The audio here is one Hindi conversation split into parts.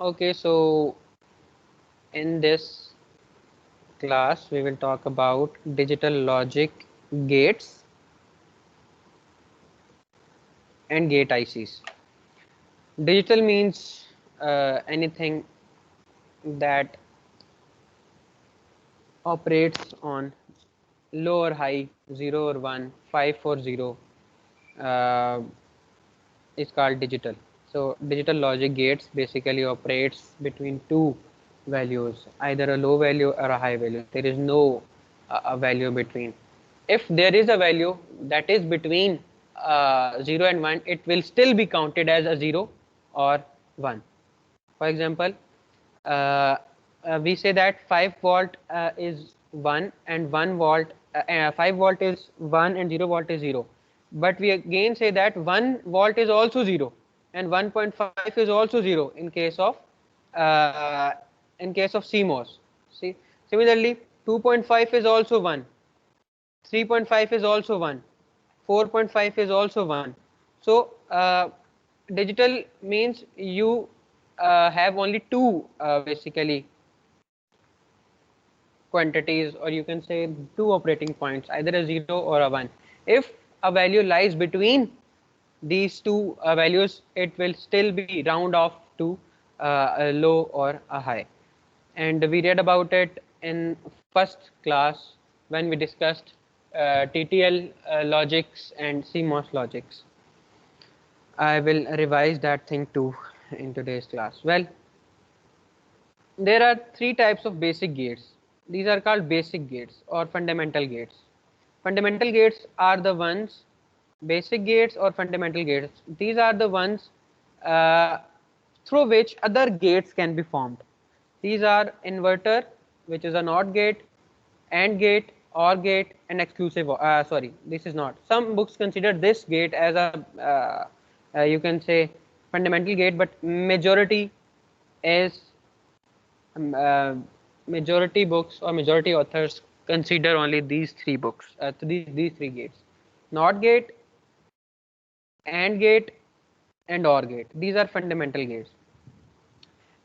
Okay, so in this class we will talk about digital logic gates and gate ICs. Digital means anything that operates on low or high, 0 or 1, 5 or 0, uh, is called digital. So digital logic gates basically operates between two values, either a low value or a high value. There is no a value between. If there is a value that is between 0 and 1, it will still be counted as a 0 or 1. For example, uh, we say that 5 volt is 1 and 1 volt, 5 volt is 1 and 0 volt is 0. But we again say that 1 volt is also 0 and 1.5 is also 0 uh, in case of CMOS. See, similarly 2.5 is also 1, 3.5 is also 1, 4.5 is also 1. So digital means you have only two basically quantities, or you can say two operating points, either a 0 or a 1. If a value lies between these two values, it will still be round off to a low or a high. And we read about it in first class when we discussed TTL logics and CMOS logics. I will revise that thing too in today's class. Well, there are three types of basic gates. These are called basic gates or fundamental gates. Fundamental gates are the ones, basic gates or fundamental gates, these are the ones uh, through which other gates can be formed. These are inverter, which is a NOT gate, AND gate, OR gate, and exclusive. Sorry, this is not. Some books consider this gate as a you can say fundamental gate, but majority is majority books or majority authors consider only these three books, these three gates: NOT gate, AND gate, and OR gate. These are fundamental gates.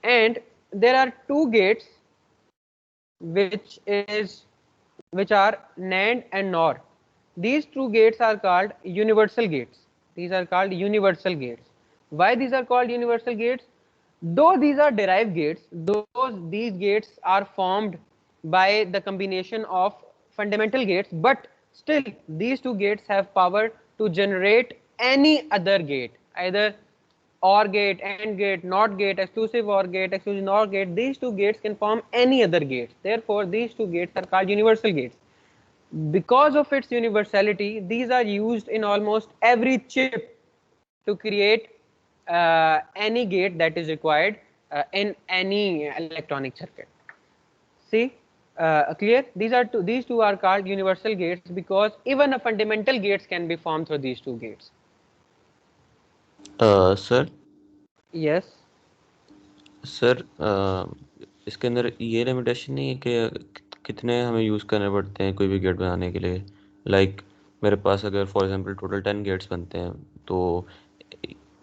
And there are two gates which are NAND and NOR. These two gates are called universal gates. These are called universal gates. Why these are called universal gates? Though these are derived gates, these gates are formed by the combination of fundamental gates, but still these two gates have power to generate any other gate, either OR gate, AND gate, NOT gate, exclusive OR gate, exclusive NOR gate. These two gates can form any other gates. Therefore, these two gates are called universal gates. Because of its universality, these are used in almost every chip to create any gate that is required in any electronic circuit. See, clear? These two are called universal gates because even a fundamental gates can be formed through these two gates. Sir Yes. Sir इसके अंदर ये लिमिटेशन नहीं है कि कितने हमें यूज़ करने पड़ते हैं कोई भी गेट बनाने के लिए। लाइक मेरे पास अगर फॉर एग्जांपल टोटल 10 गेट्स बनते हैं तो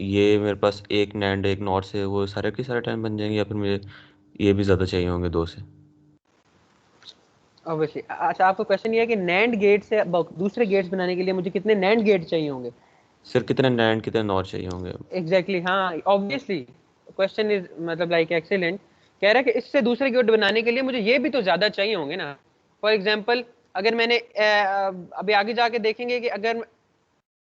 ये मेरे पास एक नैंड एक नॉर से वो सारे के सारे 10 बन जाएंगे, या फिर मुझे ये भी ज़्यादा चाहिए होंगे दो से? ऑब्वियसली। अच्छा, आपका क्वेश्चन ये है कि नैंड गेट से दूसरे गेट्स बनाने के लिए मुझे कितने नैंड गेट चाहिए होंगे? सर कितने नैंड कितने नॉर चाहिए होंगे? एग्जैक्टली हाँ, ऑब्वियसली क्वेश्चन इज मतलब लाइक एक्सीलेंट। कह रहा है कि इससे दूसरे गेट बनाने के लिए मुझे ये भी तो ज्यादा चाहिए होंगे ना। फॉर एग्जाम्पल, अगर मैंने अभी आगे जाके देखेंगे कि अगर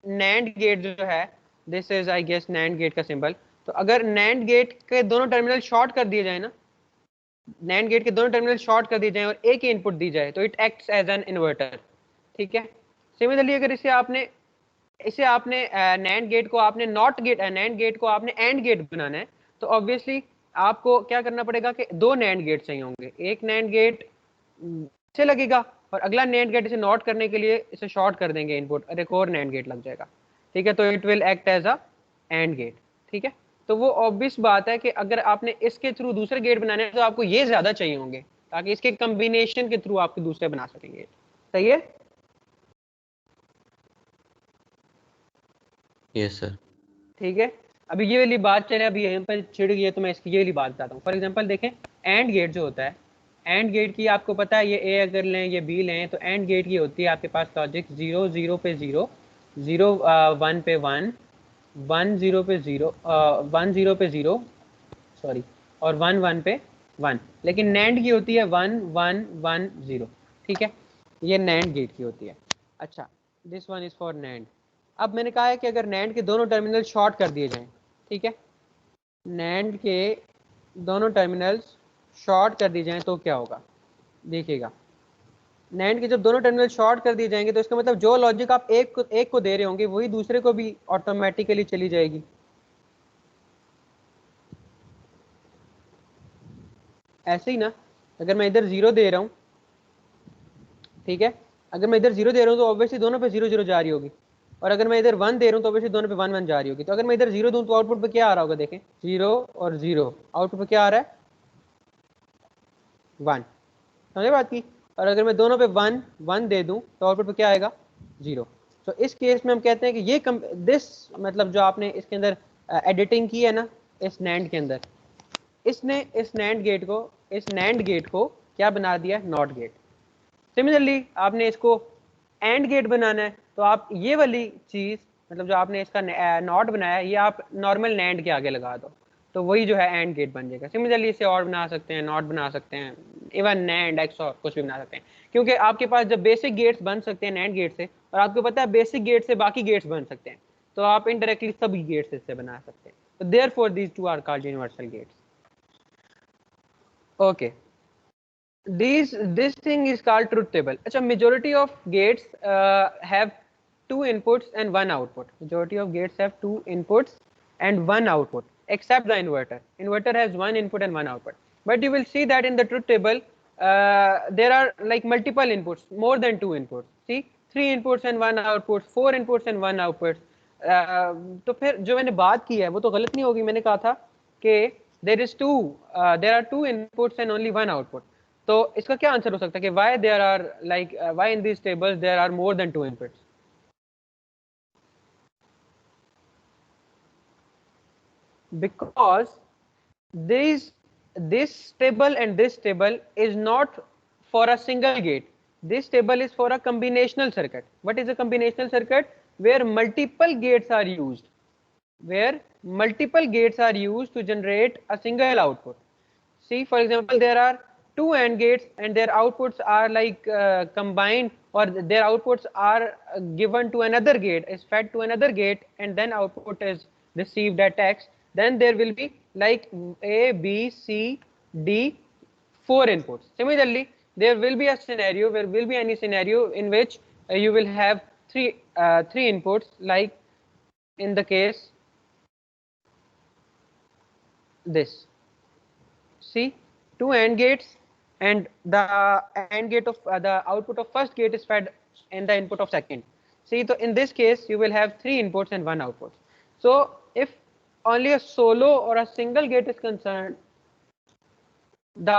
नैंड गेट जो है, this is I guess NAND gate का सिंबल, तो अगर नैंड गेट के दोनों टर्मिनल शॉर्ट कर दिए जाए ना, नैंड गेट के दोनों टर्मिनल शॉर्ट कर दिए जाए और एक ही इनपुट दी जाए, तो it acts as an inverter. ठीक है। सिमिलरली अगर इसे आपने नैंड गेट को आपने नॉट गेट नैंड गेट को आपने एंड गेट बनाना है, तो ऑब्वियसली आपको क्या करना पड़ेगा कि दो नैंड गेट चाहिए होंगे। एक नैंड गेट से लगेगा और अगला नैंड गेट इसे नॉट करने के लिए इसे शॉर्ट कर देंगे इनपुट, और एक और नैंड गेट लग जाएगा। ठीक है, तो it will act as a AND gate. ठीक है, तो वो ऑब्वियस बात है कि अगर आपने इसके थ्रू दूसरे गेट बनाने हैं तो आपको ये ज्यादा चाहिए होंगे, ताकि इसके कॉम्बिनेशन के थ्रू आपके दूसरे बना सकेंगे। सही है। Yes sir. ठीक है। अभी ये वाली बात चले, अभी यहीं पर छिड़ गई है तो मैं इसकी ये वाली बात बताता हूँ। फॉर एग्जांपल देखें, एंड गेट जो होता है, एंड गेट की आपको पता है, ये ए अगर लें ये बी लें, तो एंड गेट की होती है आपके पास लॉजिक 0 0 पे 0, 0 1 पे 1, 1 0 पे 0, 1 0 पे 0, सॉरी, और 1 1 पे 1। लेकिन नैंड की होती है 1 1 1 0। ठीक है, ये नैंड गेट की होती है। अच्छा, this one is for NAND. अब मैंने कहा है कि अगर नैंड के दोनों टर्मिनल शॉर्ट कर दिए जाएं, ठीक है, नैंड के दोनों टर्मिनल्स शॉर्ट कर दिए जाएं तो क्या होगा, देखिएगा। नैंड के जब दोनों टर्मिनल शॉर्ट कर दिए जाएंगे तो इसका मतलब जो लॉजिक आप एक को दे रहे होंगे वही दूसरे को भी ऑटोमेटिकली चली जाएगी। ऐसे ही ना, अगर मैं इधर 0 दे रहा हूँ, ठीक है, अगर मैं इधर 0 दे रहा हूँ तो ऑब्वियसली दोनों पे 0 0 जा रही होगी, और अगर मैं इधर 1 दे रहा हूँ तो ऑब्वियसली दोनों पे 1 1 जा रही होगी। तो अगर मैं इधर 0 दूँ तो आउटपुट पे क्या आ रहा होगा, देखें, 0 और 0, आउटपुट पे क्या आ रहा है, 1। समझे बात की। और अगर मैं दोनों पे 1 1 दे दूं तो आउटपुट पे क्या आएगा, 0। तो इस केस में हम कहते हैं कि ये दिस मतलब जो आपने इसके अंदर एडिटिंग की है ना इस नैंड के अंदर, इसने इस नैंड गेट को क्या बना दिया, नॉट गेट। सिमिलरली आपने इसको एंड गेट बनाना है तो आप ये वाली चीज, मतलब जो आपने इसका नॉट बनाया है, ये आप नॉर्मल नैंड के आगे लगा दो तो वही जो है एंड गेट बन जाएगा। सिमिलरली इसे और बना सकते हैं, नॉट बना सकते हैं, इवन नैंड एक्स और कुछ भी बना सकते हैं, क्योंकि आपके पास जब बेसिक गेट्स बन सकते हैं नैंड गेट से, और आपको पता है बेसिक गेट से बाकी गेट्स बन सकते हैं, तो आप इनडायरेक्टली सभी गेट्स इससे बना सकते हैं। तो therefore these two are called universal gates. Okay, this thing is called truth table. अच्छा, majority of gates have two inputs and one output. Majority of gates have two inputs and one output, except the inverter. Inverter has one input and one output. But you will see that in the truth table, there are like multiple inputs, more than two inputs. See, three inputs and one output, four inputs and one output. तो फिर जो मैंने बात की है वो तो गलत नहीं होगी। मैंने कहा था कि there are two inputs and only one output. तो इसका क्या आंसर हो सकता है कि why there are like why in these tables there are more than two inputs? Because this table and this table is not for a single gate. This table is for a combinational circuit. What is a combinational circuit? Where multiple gates are used. Where multiple gates are used to generate a single output. See, for example, there are two AND gates and their outputs are like combined, or their outputs are given to another gate, is fed to another gate, and then output is received at X. Then there will be like A, B, C, D, four inputs. Similarly, there will be a scenario, there will be any scenario in which you will have three inputs, like in the case this. See, two AND gates, and the AND gate of the output of first gate is fed in the input of second. See, so in this case you will have three inputs and one output. So if only a solo or a single gate is concerned, the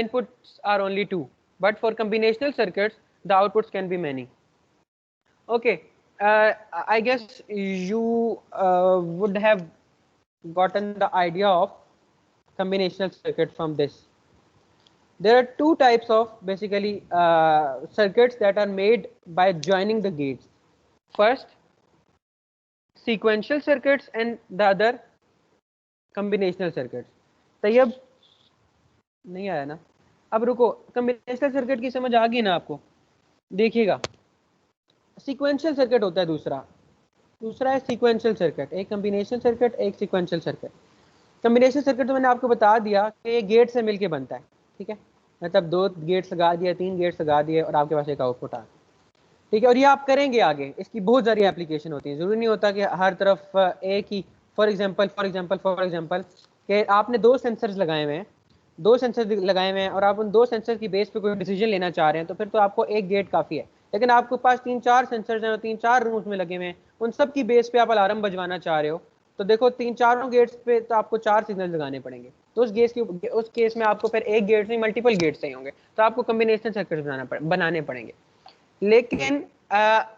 inputs are only two. But for combinational circuits, the outputs can be many. Okay, I guess you would have gotten the idea of combinational circuit from this. There are two types of basically circuits that are made by joining the gates. First, sequential circuits, and the other combinational circuits. Tayyab नहीं आया ना, अब रुको, combinational circuit की समझ आ गई ना आपको? देखिएगा, sequential circuit होता है दूसरा है sequential circuit, एक combinational circuit, एक sequential circuit. कम्बिनेशन सर्किट तो मैंने आपको बता दिया कि ये गेट से मिलके बनता है, ठीक है, मतलब दो गेट्स लगा दिए, तीन गेट्स लगा दिए और आपके पास एक आउटपुट आ गया, ठीक है। और ये आप करेंगे आगे, इसकी बहुत सारी एप्लीकेशन होती है, जरूरी नहीं होता कि हर तरफ एक ही। फॉर एग्जांपल कि आपने दो सेंसर्स लगाए हुए हैं, और आप उन दो सेंसर की बेस पे कोई डिसीजन लेना चाह रहे हैं, तो फिर तो आपको एक गेट काफ़ी है। लेकिन आपके पास 3-4 सेंसर्स हैं और 3-4 रूम्स में लगे हुए हैं, उन सब की बेस पे आप अलार्म बजवाना चाह रहे हो, तो देखो 3-4 गेट्स पे तो आपको 4 सिग्नल लगाने पड़ेंगे। तो उस केस में आपको फिर एक गेट नहीं मल्टीपल गेट्स चाहिए होंगे, तो आपको कम्बिनेशन सर्किट बनाने पड़ेंगे। लेकिन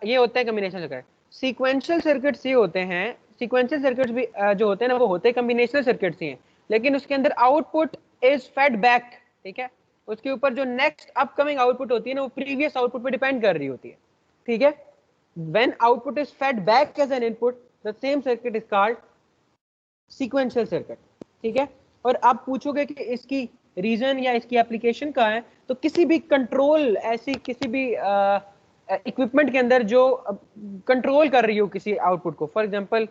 ये होता है कम्बिनेशन सर्किट। सीक्वेंशियल सर्किट्स ये होते हैं, सीक्वेंशियल सर्किट्स भी जो होते हैं ना वो होते कम्बिनेशनल सर्किट्स ही हैं, लेकिन उसके अंदर आउटपुट इज फेड बैक, ठीक है, उसके ऊपर जो नेक्स्ट अपकमिंग आउटपुट होती है ना वो प्रीवियस आउटपुट पे डिपेंड कर रही होती है, ठीक है। When output is fed back as an input the same circuit is called sequential circuit, ठीक है। और आप पूछोगे कि इसकी रीजन या इसकी एप्लीकेशन कहाँ है, तो किसी भी कंट्रोल, ऐसी किसी भी इक्विपमेंट के अंदर जो कंट्रोल कर रही हो किसी आउटपुट को, फॉर एग्जांपल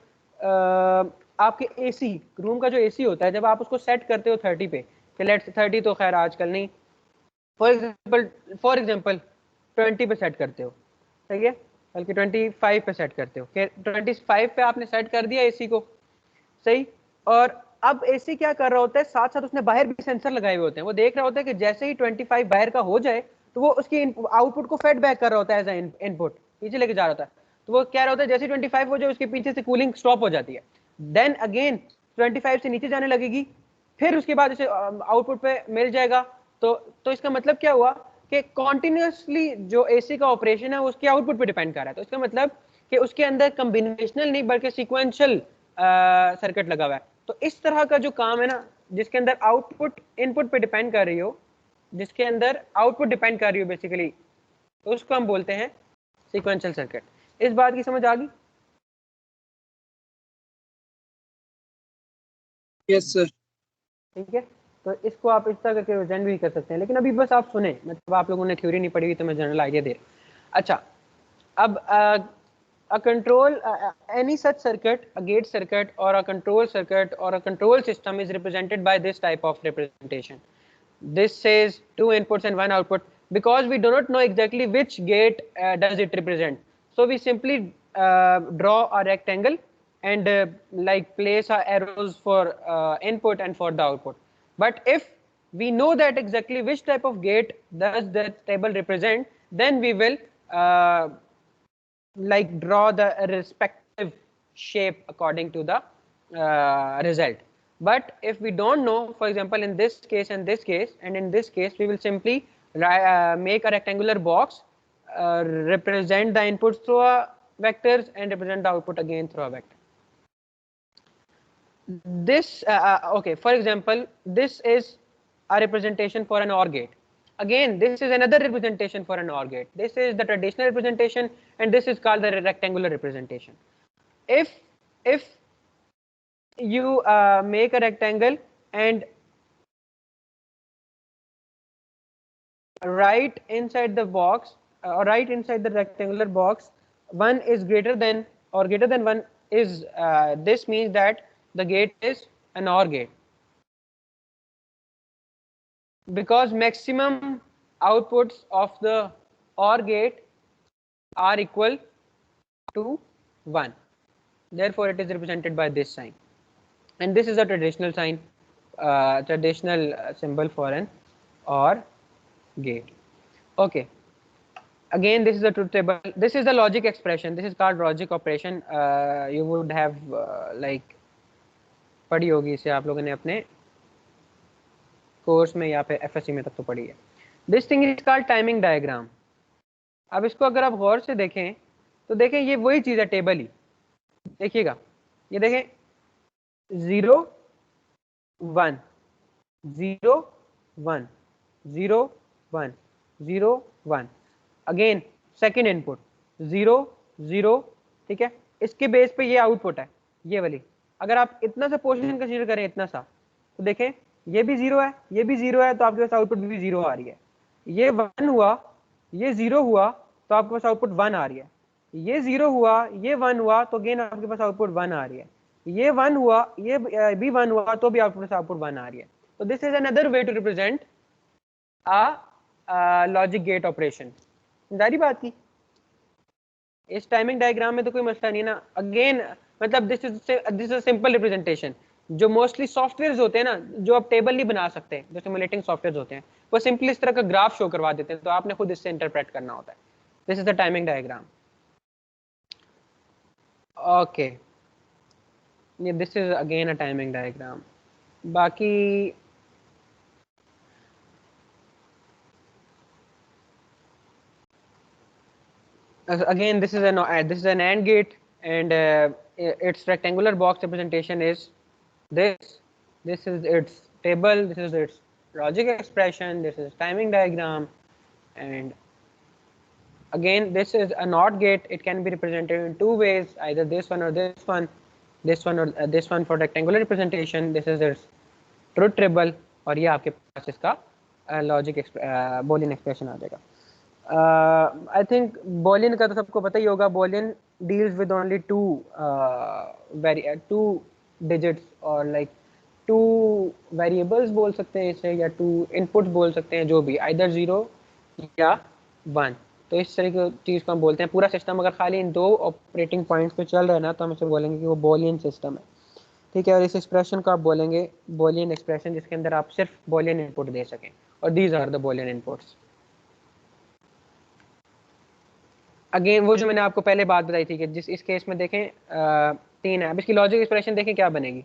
आपके एसी रूम का जो एसी होता है, जब आप उसको सेट करते हो 30 पे, लेट्स 30 तो खैर आजकल नहीं, फॉर एग्जांपल 20 पे सेट करते हो, सही है, बल्कि 25 पे सेट करते हो, 25 पे आपने सेट कर दिया एसी को, सही। और अब एसी क्या कर रहा होता है, साथ साथ उसने बाहर भी सेंसर लगाए हुए होते हैं, वो देख रहा होता है कि जैसे ही 25 बाहर का हो जाए तो वो उसकी आउटपुट को फेड बैक कर रहा होता है एज इनपुट, पीछे लेके जा रहा होता है। तो वो क्या रहा होता है, जैसे 25 हो जाए उसके पीछे से कूलिंग स्टॉप हो जाती है, देन अगेन 25 से नीचे जाने लगेगी, फिर उसके बाद उसे आउटपुट पे मिल जाएगा। तो इसका मतलब क्या हुआ कि कॉन्टिन्यूसली जो एसी का ऑपरेशन है उसके आउटपुट पे डिपेंड कर रहा है। तो इसका मतलब कि उसके अंदर कॉम्बिनेशनल नहीं बल्कि सीक्वेंशियल सर्किट लगा हुआ है। तो इस तरह का जो काम है ना, जिसके अंदर आउटपुट इनपुट पे डिपेंड कर रही हो, जिसके अंदर आउटपुट डिपेंड कर रही हो बेसिकली, तो उसको हम बोलते हैं सीक्वेंशियल सर्किट। इस बात की समझ आ गई? Yes sir. ठीक है, तो इसको आप इस तरह करके रिप्रेजेंट भी कर सकते हैं, लेकिन अभी बस आप सुने, मतलब आप लोगों ने थ्योरी नहीं पढ़ी हुई तो मैं जनरल आइडिया दे रहा। अच्छा, अब a control any such circuit, a gate circuit or a control circuit or a control system is represented by this type of representation. This says 2 inputs and 1 output. Because we do not know exactly which gate does it represent, so we simply draw a rectangle and like place our arrows for input and for the output. But if we know that exactly which type of gate does that table represent, then we will like draw the respective shape according to the result. But if we don't know, for example in this case and this case and in this case, we will simply make a rectangular box, represent the inputs through a vectors and represent the output again through a vector. This okay, for example, this is a representation for an OR gate. Again, this is another representation for an OR gate. This is the traditional representation and this is called the rectangular representation. If you make a rectangle and right inside the box or right inside the rectangular box, one is greater than or greater than one is this means that the gate is an OR gate, because maximum outputs of the OR gate are equal to 1. Therefore, it is represented by this sign. And this is a traditional sign, traditional symbol for an OR gate. Okay. Again, this is a truth table. This is the logic expression. This is called logic operation. You would have like पढ़ी होगी इसे आप लोगों ने अपने कोर्स में या फिर एफएससी में तक तो पढ़ी है। This thing is called timing diagram. अब इसको अगर आप गौर से देखें तो देखें ये वही चीज़ है, टेबल ही। देखिएगा, ये देखें 0 1 0 1 0 1 0 1, अगेन सेकेंड इनपुट 0 0, ठीक है। इसके बेस पे ये आउटपुट है, ये वाली। अगर आप इतना सा पोर्शन कंसीडर करें, इतना सा, तो देखें ये भी 0 है, ये भी 0 है, तो आपके पास आउटपुट भी 0 आ रही है। ये 1 हुआ, ये 0 हुआ, तो आपके पास आउटपुट 1 आ रही है। ये 0 हुआ, ये 1 हुआ, तो अगेन आपके पास आउटपुट 1 आ रही है। ये 1 हुआ, ये भी 1 हुआ, तो भी आपके पास आउटपुट 1 आ रही है। तो this is another way to represent a logic gate operation. जारी बात की, इस टाइमिंग डायग्राम में तो कोई मसला नहीं ना। अगेन मतलब दिस इज सिंपल रिप्रेजेंटेशन। जो मोस्टली सॉफ्टवेयर होते हैं ना, जो आप टेबल नहीं बना सकते, जो सिमुलेटिंग सॉफ्टवेयर होते हैं, वो सिंपली इस तरह का ग्राफ शो करवा देते हैं, तो आपने खुद इससे इंटरप्रेट करना होता है। This is the timing diagram. Okay, this is again a timing diagram. बाकी again this is an AND gate, and its rectangular box representation is this. This is its table, this is its logic expression, this is timing diagram, and again this is a NOT gate. It can be represented in two ways, either this one or this one, this one or this one for rectangular representation. This is its truth table, और ये आपके पास इसका लॉजिक बोलियन एक्सप्रेशन आ जाएगा। आई थिंक बोलियन का तो सबको पता ही होगा। Boolean deals with only two digits और लाइक टू वेरिएबल्स बोल सकते हैं इसे, या टू इनपुट्स बोल सकते हैं, जो भी, आइदर 0 या 1। तो इस तरह की चीज़ को हम बोलते हैं। पूरा सिस्टम अगर खाली इन दो ऑपरेटिंग पॉइंट्स पे चल रहा है ना, तो हम इसे बोलेंगे कि वो बोलियन सिस्टम है, ठीक है। और इस एक्सप्रेशन को आप बोलेंगे बोलियन एक्सप्रेशन, जिसके अंदर आप सिर्फ बोलियन इनपुट दे सकें, और these are the boolean inputs. Again वो जो मैंने आपको पहले बात बताई थी कि जिस इस केस में देखें 3 है। अब इसकी लॉजिक एक्सप्रेशन देखें क्या बनेगी।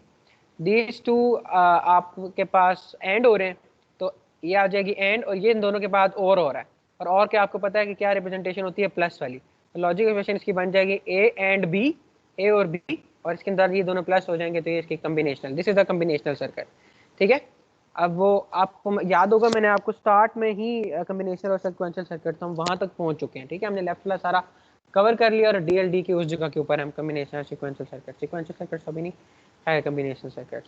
दीज टू आपके पास एंड हो रहे हैं, तो ये आ जाएगी एंड, और ये इन दोनों के बाद और हो रहा है, और क्या आपको पता है कि क्या रिप्रेजेंटेशन होती है, प्लस वाली। तो लॉजिक एक्सप्रेशन इसकी बन जाएगी ए एंड बी, ए और बी, और इसके अंदर ये दोनों प्लस हो जाएंगे, तो ये इसकी combinational, this is the combinational circuit, ठीक है। अब वो आपको याद होगा, मैंने आपको स्टार्ट में ही कम्बिनेशनल और सीक्वेंशियल सर्किट, तो हम वहां तक पहुंच चुके हैं, ठीक है। हमने लेफ्ट वाला सारा कवर कर लिया, और डीएलडी की उस जगह के ऊपर हम कम्बिनेशन और सीक्वेंशियल सर्किट अभी नहीं है, कम्बिनेशन सर्किट।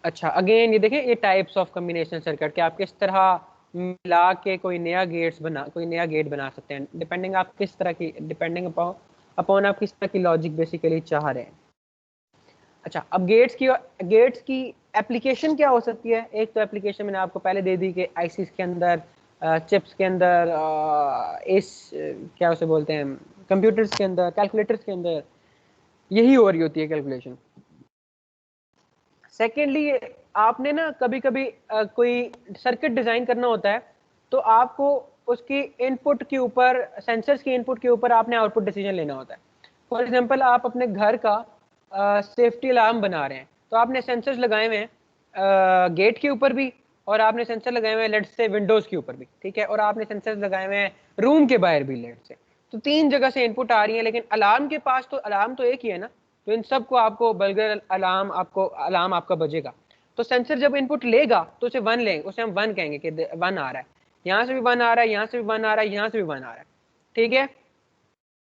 अच्छा, अगेन ये देखें, ये टाइप्स ऑफ कम्बिनेशन सर्किट कि आप किस तरह मिला के कोई नया गेट बना सकते हैं, डिपेंडिंग आप किस तरह की, डिपेंडिंग अपॉन आप किस तरह की लॉजिक बेसिकली चाह रहे हैं। अच्छा, अब गेट्स की एप्लीकेशन क्या हो सकती है। एक तो एप्लीकेशन मैंने आपको पहले दे दी कि आईसीस के अंदर, चिप्स के अंदर, इस क्या उसे बोलते हैं, कंप्यूटर्स के अंदर, कैलकुलेटर्स के अंदर, यही हो रही होती है कैलकुलेशन। सेकेंडली, आपने ना कभी कभी कोई सर्किट डिजाइन करना होता है, तो आपको उसकी इनपुट के ऊपर, सेंसर्स की इनपुट के ऊपर आपने आउटपुट डिसीजन लेना होता है। फॉर एग्जांपल, आप अपने घर का सेफ्टी अलार्म बना रहे हैं, तो आपने सेंसर्स लगाए हुए हैं गेट के ऊपर भी, और आपने सेंसर लगाए हुए हैं लेट्स से विंडोज के ऊपर भी, ठीक है, और आपने सेंसर्स लगाए हुए हैं रूम के बाहर भी लेट्स से। तो 3 जगह से इनपुट आ रही है, लेकिन अलार्म के पास तो अलार्म तो एक ही है ना, तो इन सबको आपको बल्गर अलार्म आपका बजेगा। तो सेंसर जब इनपुट लेगा तो उसे 1 लेंगे, उसे हम 1 कहेंगे कि 1 आ रहा है, यहाँ से भी 1 आ रहा है, यहाँ से भी 1 आ रहा है, यहाँ से भी 1 आ रहा है, ठीक है।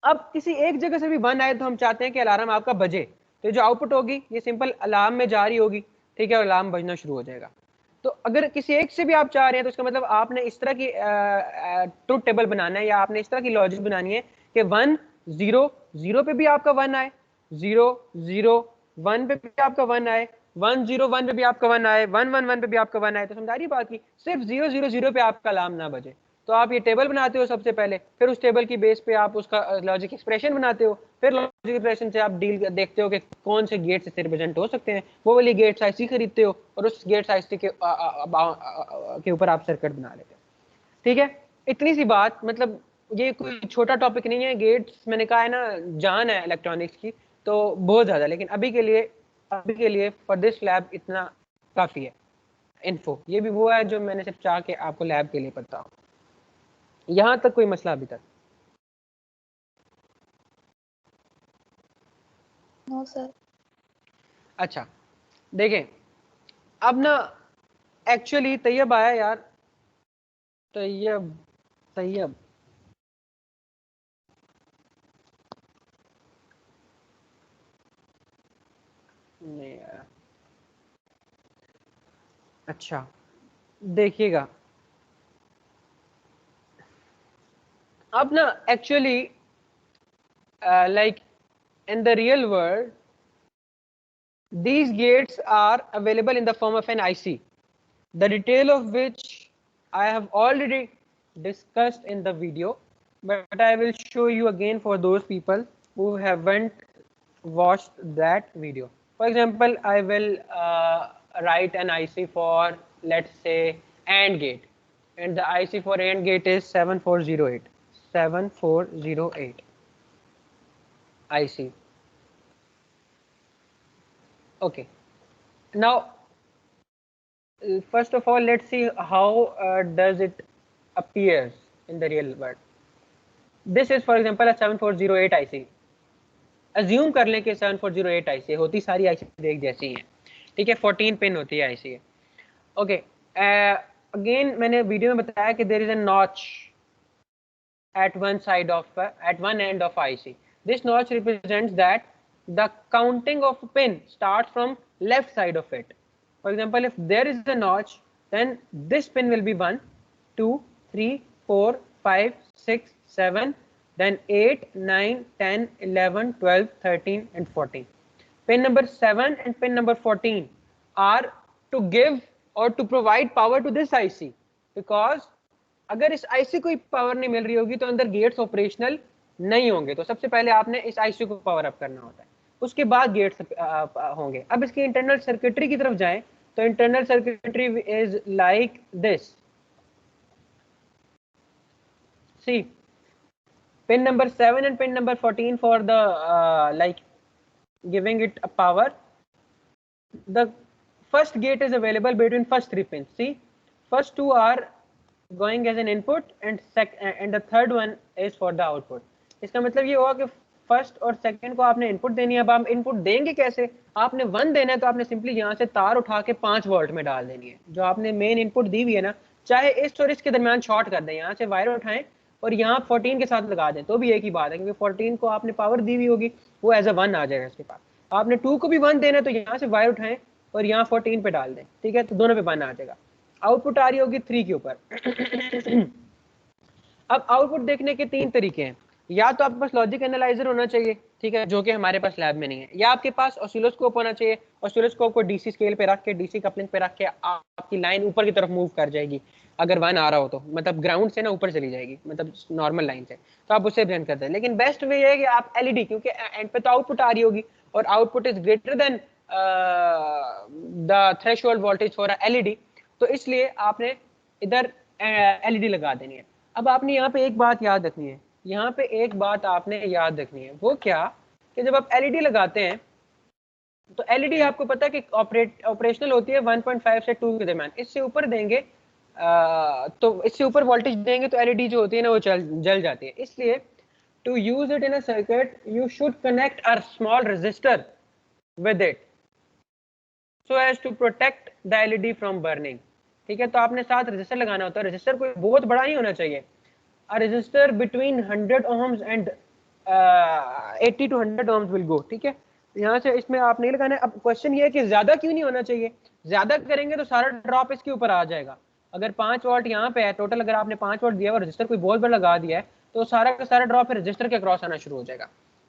अब किसी एक जगह से भी 1 आए तो हम चाहते हैं कि अलार्म आपका बजे, तो जो आउटपुट होगी ये सिंपल अलार्म में जा रही होगी, ठीक है, और अलार्म बजना शुरू हो जाएगा। तो अगर किसी एक से भी आप चाह रहे हैं, तो इसका मतलब आपने इस तरह की ट्रुथ टेबल बनाना है, या आपने इस तरह की लॉजिक बनानी है कि 1 0 0 पे भी आपका 1 आए, 0 0 1 पे भी आपका 1 आए, 1 0 1 पे भी आपका 1 आए, 1 1 1 पे भी आपका 1 आए। तो समझा रही बात की, सिर्फ 0 0 0 पे आपका अलार्म ना बजे। तो आप ये टेबल बनाते हो सबसे पहले, फिर उस टेबल की बेस पे आप उसका लॉजिक एक्सप्रेशन बनाते हो, फिर लॉजिक एक्सप्रेशन से आप डील देखते हो कि कौन से गेट से रिप्रेजेंट हो सकते हैं, वो वाली गेट्स आईसी खरीदते हो, और उस गेट्स आईसी के ऊपर आप सर्किट बना लेते हो, ठीक है। इतनी सी बात, मतलब ये कोई छोटा टॉपिक नहीं है। गेट्स मैंने कहा है ना, जान है इलेक्ट्रॉनिक्स की, तो बहुत ज्यादा, लेकिन अभी के लिए फॉर दिस लैब इतना काफी है इन्फो। ये भी वो है जो मैंने सिर्फ चाह के आपको लैब के लिए पता हो। यहाँ तक कोई मसला अभी तक? No sir. अच्छा, देखें, अब ना एक्चुअली तैयब आया यार, तैयब तैयब नहीं आया। अच्छा, देखिएगा, अब ना actually like in the real world these gates are available in the form of an IC, the detail of which I have already discussed in the video, but I will show you again for those people who haven't watched that video. For example, I will write an IC for, let's say, AND gate, and the IC for AND gate is 7408 IC. Okay, now first of all, let's see how does it appears in the real world. This is for example 7408 IC, assume कर लें कि 7408 आईसी होती सारी आईसी एक जैसी हैं, ठीक है, 14 पिन होती है आईसी। ओके, अगेन मैंने वीडियो में बताया कि there is a notch at one side of at one end of IC. This notch represents that the counting of pin starts from left side of it. For example, if there is a notch, then this pin will be 1, 2, 3, 4, 5, 6, 7, then 8, 9, 10, 11, 12, 13 and 14. Pin number 7 and pin number 14 are to give or to provide power to this IC, because अगर इस आईसी को पावर नहीं मिल रही होगी तो अंदर गेट्स ऑपरेशनल नहीं होंगे। तो सबसे पहले आपने इस आईसी को पावर अप करना होता है, उसके बाद गेट्स होंगे। अब इसकी इंटरनल सर्किटरी की तरफ जाएं तो internal circuitry is like this. See, pin number 7 and pin number 14 for the like giving it a power. The first gate is available between first 3 pins. See, first 2 are going as an input and the third one is for the output. इसका मतलब ये हुआ कि फर्स्ट और सेकंड को आपने इनपुट देनी है। अब आप इनपुट देंगे कैसे? आपने 1 देना है तो आपने सिंपली यहाँ से तार उठा के 5 वोल्ट में डाल देनी है। जो आपने मेन इनपुट दी हुई है ना, चाहे इस और इसके दरमियान शॉर्ट कर दें, यहाँ से वायर उठाएं और यहाँ 14 के साथ लगा दें तो भी एक ही बात है, क्योंकि 14 को आपने पावर दी हुई होगी, वो एज अ 1 आ जाएगा इसके पास। आपने 2 को भी 1 देना है तो यहाँ से वायर उठाएं और यहाँ 14 पे डाल दें, ठीक है, तो दोनों पे 1 आ जाएगा। आउटपुट आ रही होगी 3 के ऊपर। अब आउटपुट देखने के 3 तरीके हैं। या तो आपके पास लॉजिक एनालाइजर होना चाहिए, ठीक है, जो कि हमारे पास लैब में नहीं है, या आपके पास ऑसिलोस्कोप होना चाहिए। ऑसिलोस्कोप को डीसी स्केल पे रख के, डीसी कपलिंग पे रख के आपकी लाइन ऊपर की तरफ मूव कर जाएगी। अगर 1 आ रहा हो तो मतलब ग्राउंड से ना ऊपर चली जाएगी, मतलब नॉर्मल लाइन से, तो आप उससे ब्लेंड करते हैं। लेकिन बेस्ट वे है कि आप एलईडी, क्योंकि एंड पे तो आउटपुट आ रही होगी और output is greater than the threshold voltage for LED, तो इसलिए आपने इधर एलईडी लगा देनी है। अब आपने यहाँ पे एक बात याद रखनी है, यहाँ पे एक बात आपने याद रखनी है, वो क्या कि जब आप एलईडी लगाते हैं तो एलईडी आपको पता है कि ऑपरेशनल होती है 1.5 से 2 के दरम्यान। इससे ऊपर देंगे तो इससे ऊपर वोल्टेज देंगे तो एलईडी जो होती है ना वो जल जाती है। इसलिए to use it in a circuit you should connect a small resistor with it so as to protect the LED from burning, ठीक है। तो आपने साथ रेजिस्टर लगाना होता है। रेजिस्टर कोई बहुत बड़ा नहीं होना चाहिए, a resistor between 100 ohms and 80 to 100 ohms will go, ठीक है। यहाँ से इसमें आप नहीं लगाना है। अब क्वेश्चन ये है कि ज्यादा क्यों नहीं होना चाहिए? ज्यादा करेंगे तो सारा ड्रॉप इसके ऊपर आ जाएगा। अगर 5 वोल्ट यहाँ पे है टोटल, अगर आपने 5 वोल्ट दिया और रजिस्टर कोई बहुत बड़ा लगा दिया है तो सारा का सारा ड्रॉप रजिस्टर के क्रॉस आना शुरू हो जाएगा,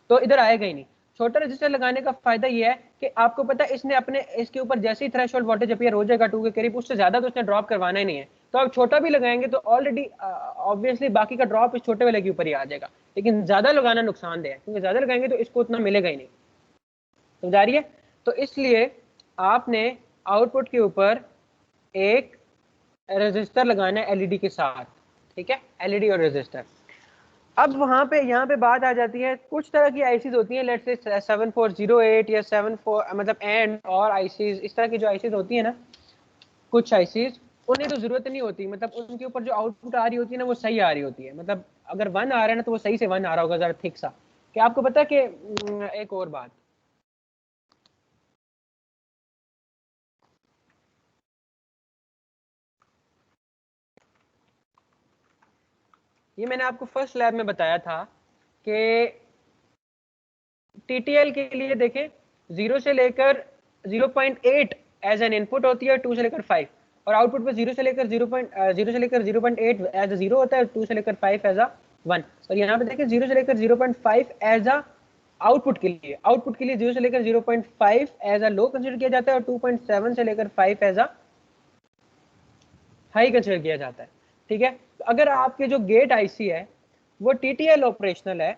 तो इधर आएगा ही नहीं। छोटा रजिस्टर लगाने का फायदा ये है कि आपको पता है इसने अपने इसके ऊपर जैसे ही थ्रेशोल्ड वोल्टेज अपीयर हो जाएगा 2 के करीब, उससे ज्यादा तो उसने ड्रॉप करवाना ही नहीं है। तो आप छोटा भी लगाएंगे तो ऑलरेडी ऑब्वियसली बाकी का ड्रॉप इस छोटे वाले के ऊपर ही आ जाएगा। लेकिन ज्यादा लगाना नुकसानदेह है, क्योंकि ज्यादा लगाएंगे तो इसको उतना मिलेगा ही नहीं, समझ रही है? तो इसलिए आपने आउटपुट के ऊपर एक रजिस्टर लगाना है एलईडी के साथ, ठीक है, एलईडी और रजिस्टर। अब वहां पे यहाँ पे बात आ जाती है, कुछ तरह की आईसीज होती हैं, लेट्स से 7408 या 74 मतलब एंड और आईसीज, इस तरह की जो आईसीज होती है ना, कुछ आईसीज उन्हें तो जरूरत नहीं होती, मतलब उनके ऊपर जो आउटपुट आ रही होती है ना वो सही आ रही होती है। मतलब अगर 1 आ रहा है ना तो वो सही से 1 आ रहा होगा, जरा थिक सा। क्या आपको पता है कि एक और बात, ये मैंने आपको फर्स्ट लैब में बताया था कि टीटीएल के लिए देखें 0 से लेकर 0.8 एज एन इनपुट होती है, 2 से लेकर 5, और आउटपुट पे 0 से लेकर 0.8 एज अ 0 होता है, 2 से लेकर 5 एज अ 1। और यहाँ पे देखें 0 से लेकर 0.5 एज अ आउटपुट के लिए 0 से लेकर 0.5 एज अ लो कंसिडर किया जाता है और 2.7 से लेकर 5 एज अ हाई कंसिडर किया जाता है, ठीक है। तो अगर आपके जो गेट आईसी है वो टीटीएल ऑपरेशनल है